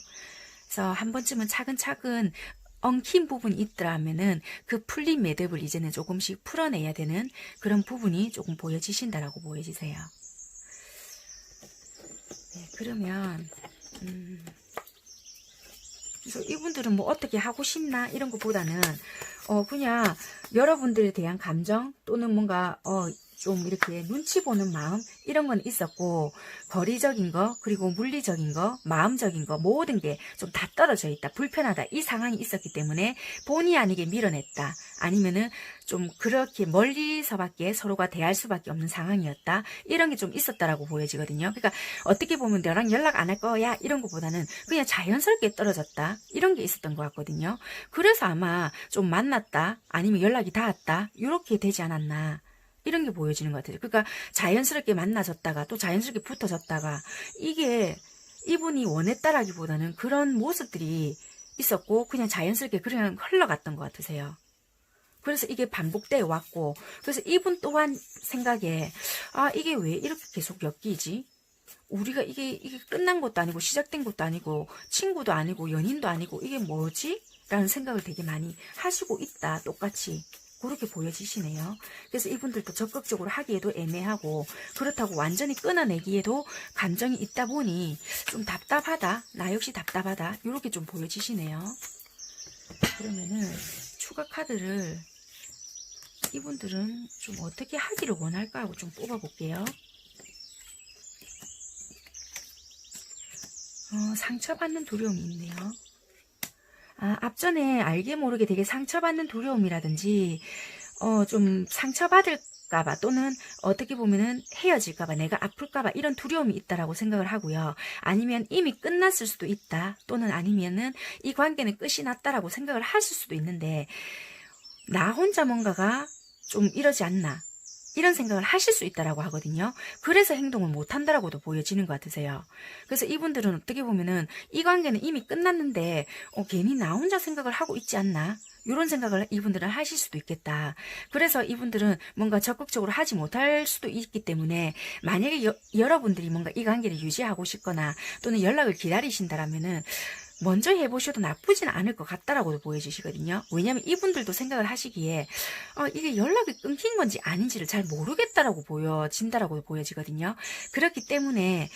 그래서 한 번쯤은 차근차근 엉킨 부분이 있더라면은 그 풀린 매듭을 이제는 조금씩 풀어내야 되는 그런 부분이 조금 보여지신다라고 보여지세요. 네, 그러면 그래서 이분들은 뭐 어떻게 하고 싶나 이런 것보다는 그냥 여러분들에 대한 감정 또는 뭔가 좀 이렇게 눈치 보는 마음 이런 건 있었고, 거리적인 거 그리고 물리적인 거 마음적인 거 모든 게 좀 다 떨어져 있다, 불편하다, 이 상황이 있었기 때문에 본의 아니게 밀어냈다, 아니면은 좀 그렇게 멀리서밖에 서로가 대할 수밖에 없는 상황이었다, 이런 게 좀 있었다라고 보여지거든요. 그러니까 어떻게 보면 너랑 연락 안 할 거야 이런 것보다는 그냥 자연스럽게 떨어졌다, 이런 게 있었던 것 같거든요. 그래서 아마 좀 만났다 아니면 연락이 닿았다 이렇게 되지 않았나, 이런 게 보여지는 것 같아요. 그러니까 자연스럽게 만나졌다가 또 자연스럽게 붙어졌다가, 이게 이분이 원했다라기보다는 그런 모습들이 있었고 그냥 자연스럽게 그냥 흘러갔던 것 같으세요. 그래서 이게 반복되어 왔고, 그래서 이분 또한 생각에 아, 이게 왜 이렇게 계속 엮이지? 우리가 이게 끝난 것도 아니고 시작된 것도 아니고 친구도 아니고 연인도 아니고 이게 뭐지? 라는 생각을 되게 많이 하시고 있다, 똑같이. 그렇게 보여지시네요. 그래서 이분들도 적극적으로 하기에도 애매하고, 그렇다고 완전히 끊어내기에도 감정이 있다 보니 좀 답답하다, 나 역시 답답하다, 이렇게 좀 보여지시네요. 그러면은 추가 카드를 이분들은 좀 어떻게 하기를 원할까 하고 좀 뽑아볼게요. 상처받는 두려움이 있네요. 앞전에 알게 모르게 되게 상처받는 두려움이라든지, 좀 상처받을까봐, 또는 어떻게 보면은 헤어질까봐, 내가 아플까봐, 이런 두려움이 있다라고 생각을 하고요. 아니면 이미 끝났을 수도 있다, 또는 아니면은 이 관계는 끝이 났다라고 생각을 하실 수도 있는데, 나 혼자 뭔가가 좀 이러지 않나, 이런 생각을 하실 수 있다라고 하거든요. 그래서 행동을 못 한다라고도 보여지는 것 같으세요. 그래서 이분들은 어떻게 보면은 이 관계는 이미 끝났는데 괜히 나 혼자 생각을 하고 있지 않나, 이런 생각을 이분들은 하실 수도 있겠다. 그래서 이분들은 뭔가 적극적으로 하지 못할 수도 있기 때문에, 만약에 여러분들이 뭔가 이 관계를 유지하고 싶거나 또는 연락을 기다리신다라면은 먼저 해보셔도 나쁘진 않을 것 같다라고도 보여주시거든요. 왜냐하면 이분들도 생각을 하시기에 이게 연락이 끊긴 건지 아닌지를 잘 모르겠다라고 보여진다라고 보여지거든요. 그렇기 때문에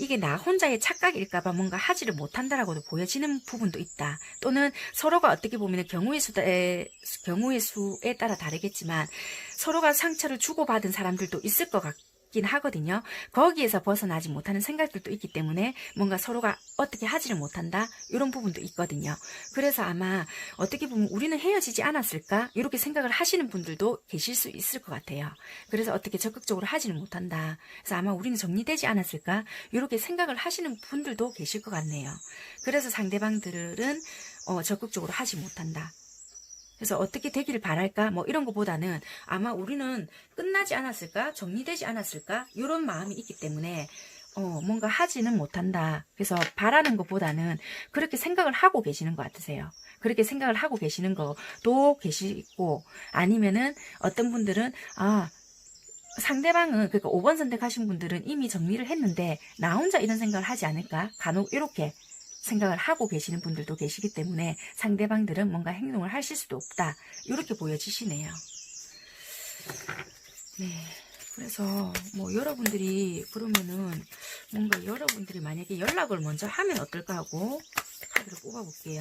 이게 나 혼자의 착각일까봐 뭔가 하지를 못한다라고도 보여지는 부분도 있다. 또는 서로가 어떻게 보면 경우의 수에 따라 다르겠지만 서로가 상처를 주고받은 사람들도 있을 것 같긴 하거든요. 거기에서 벗어나지 못하는 생각들도 있기 때문에 뭔가 서로가 어떻게 하지를 못한다, 이런 부분도 있거든요. 그래서 아마 어떻게 보면 우리는 헤어지지 않았을까, 이렇게 생각을 하시는 분들도 계실 수 있을 것 같아요. 그래서 어떻게 적극적으로 하지는 못한다, 그래서 아마 우리는 정리되지 않았을까, 이렇게 생각을 하시는 분들도 계실 것 같네요. 그래서 상대방들은 적극적으로 하지 못한다, 그래서 어떻게 되기를 바랄까, 뭐 이런 것보다는 아마 우리는 끝나지 않았을까, 정리되지 않았을까, 이런 마음이 있기 때문에 뭔가 하지는 못한다. 그래서 바라는 것보다는 그렇게 생각을 하고 계시는 것 같으세요. 그렇게 생각을 하고 계시는 것도 계시고, 아니면은 어떤 분들은 상대방은, 그러니까 5번 선택하신 분들은 이미 정리를 했는데 나 혼자 이런 생각을 하지 않을까, 간혹 이렇게 생각을 하고 계시는 분들도 계시기 때문에 상대방들은 뭔가 행동을 하실 수도 없다, 이렇게 보여지시네요. 네. 그래서 뭐 여러분들이 그러면은 뭔가 여러분들이 만약에 연락을 먼저 하면 어떨까 하고 카드를 뽑아볼게요.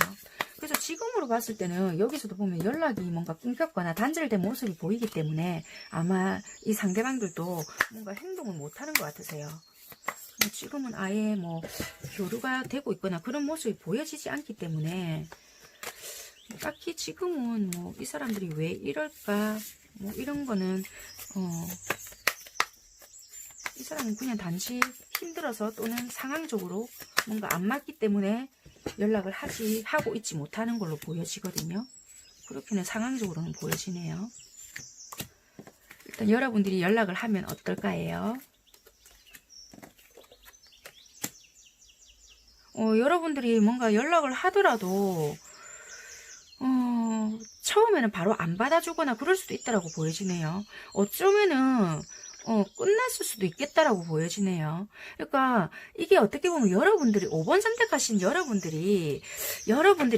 그래서 지금으로 봤을 때는 여기서도 보면 연락이 뭔가 끊겼거나 단절된 모습이 보이기 때문에 아마 이 상대방들도 뭔가 행동을 못하는 것 같으세요. 지금은 아예 뭐 교류가 되고 있거나 그런 모습이 보여지지 않기 때문에 딱히 지금은 뭐 이 사람들이 왜 이럴까, 뭐 이런 거는 이 사람은 그냥 단지 힘들어서 또는 상황적으로 뭔가 안 맞기 때문에 연락을 하고 있지 못하는 걸로 보여지거든요. 그렇게는 상황적으로는 보여지네요. 일단 여러분들이 연락을 하면 어떨까요? 여러분들이 뭔가 연락을 하더라도 처음에는 바로 안 받아주거나 그럴 수도 있다라고 보여지네요. 어쩌면은 끝났을 수도 있겠다라고 보여지네요. 그러니까 이게 어떻게 보면 여러분들이 5번 선택하신 여러분들이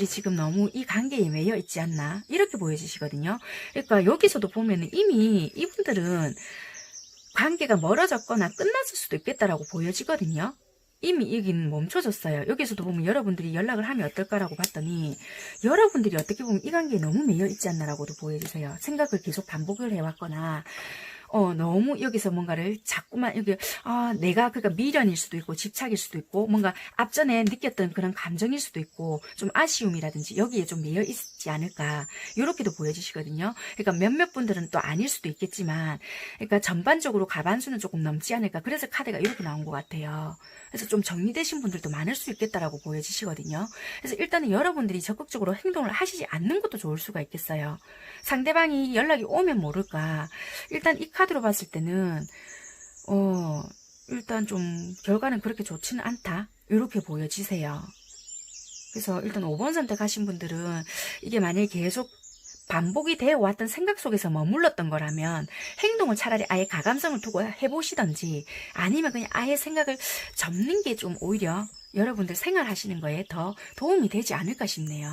지금 너무 이 관계에 매여 있지 않나, 이렇게 보여지시거든요. 그러니까 여기서도 보면은 이미 이분들은 관계가 멀어졌거나 끝났을 수도 있겠다라고 보여지거든요. 이미 여기는 멈춰졌어요. 여기서도 보면 여러분들이 연락을 하면 어떨까라고 봤더니 여러분들이 어떻게 보면 이 관계에 너무 매여 있지 않나라고도 보여지세요. 생각을 계속 반복을 해왔거나 너무 여기서 뭔가를 자꾸만 여기 내가 그러니까 미련일 수도 있고 집착일 수도 있고 뭔가 앞전에 느꼈던 그런 감정일 수도 있고 좀 아쉬움이라든지 여기에 좀 매여 있지 않을까 이렇게도 보여지시거든요. 그러니까 몇몇 분들은 또 아닐 수도 있겠지만 그러니까 전반적으로 가반수는 조금 넘지 않을까. 그래서 카드가 이렇게 나온 것 같아요. 그래서 좀 정리되신 분들도 많을 수 있겠다라고 보여지시거든요. 그래서 일단은 여러분들이 적극적으로 행동을 하시지 않는 것도 좋을 수가 있겠어요. 상대방이 연락이 오면 모를까. 일단 이 카드로 봤을 때는 일단 좀 결과는 그렇게 좋지는 않다. 이렇게 보여지세요. 그래서 일단 5번 선택하신 분들은 이게 만약에 계속 반복이 되어 왔던 생각 속에서 머물렀던 거라면 행동을 차라리 아예 가감성을 두고 해보시던지 아니면 그냥 아예 생각을 접는 게 좀 오히려 여러분들 생활하시는 거에 더 도움이 되지 않을까 싶네요.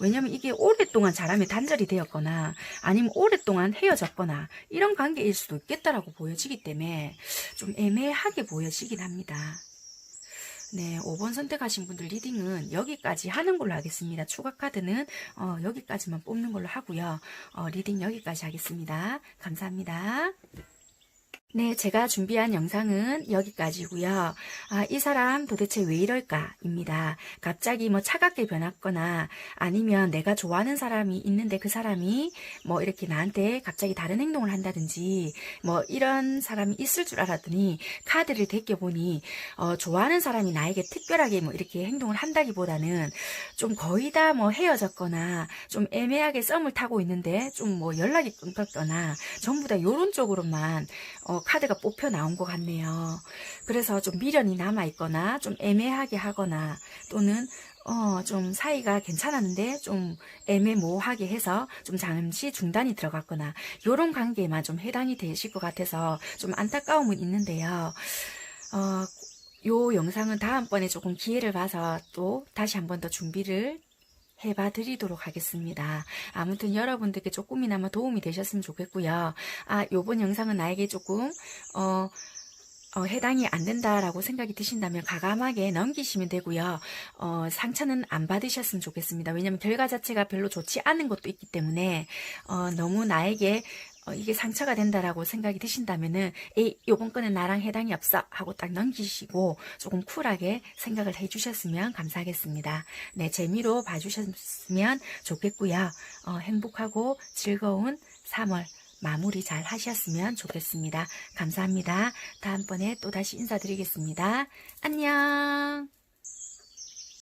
왜냐면 이게 오랫동안 사람이 단절이 되었거나 아니면 오랫동안 헤어졌거나 이런 관계일 수도 있겠다라고 보여지기 때문에 좀 애매하게 보여지긴 합니다. 네, 5번 선택하신 분들 리딩은 여기까지 하는 걸로 하겠습니다. 추가 카드는 여기까지만 뽑는 걸로 하고요. 리딩 여기까지 하겠습니다. 감사합니다. 네, 제가 준비한 영상은 여기까지고요. 이 사람 도대체 왜 이럴까? 입니다. 갑자기 뭐 차갑게 변했거나 아니면 내가 좋아하는 사람이 있는데 그 사람이 뭐 이렇게 나한테 갑자기 다른 행동을 한다든지 뭐 이런 사람이 있을 줄 알았더니 카드를 제껴보니 좋아하는 사람이 나에게 특별하게 뭐 이렇게 행동을 한다기보다는 좀 거의 다 뭐 헤어졌거나 좀 애매하게 썸을 타고 있는데 좀 뭐 연락이 끊겼거나 전부 다 요런 쪽으로만 카드가 뽑혀 나온 것 같네요. 그래서 좀 미련이 남아있거나 좀 애매하게 하거나 또는 좀 사이가 괜찮았는데 좀 애매모호하게 해서 좀 잠시 중단이 들어갔거나 요런 관계에만 좀 해당이 되실 것 같아서 좀 안타까움은 있는데요. 요 영상은 다음번에 조금 기회를 봐서 또 다시 한 번 더 준비를 해봐 드리도록 하겠습니다. 아무튼 여러분들께 조금이나마 도움이 되셨으면 좋겠고요. 요번 영상은 나에게 조금 해당이 안 된다라고 생각이 드신다면 과감하게 넘기시면 되고요. 상처는 안 받으셨으면 좋겠습니다. 왜냐하면 결과 자체가 별로 좋지 않은 것도 있기 때문에 너무 나에게 이게 상처가 된다라고 생각이 드신다면은 요번 거는 나랑 해당이 없어 하고 딱 넘기시고 조금 쿨하게 생각을 해주셨으면 감사하겠습니다. 네, 재미로 봐주셨으면 좋겠고요. 행복하고 즐거운 3월 마무리 잘 하셨으면 좋겠습니다. 감사합니다. 다음번에 또다시 인사드리겠습니다. 안녕.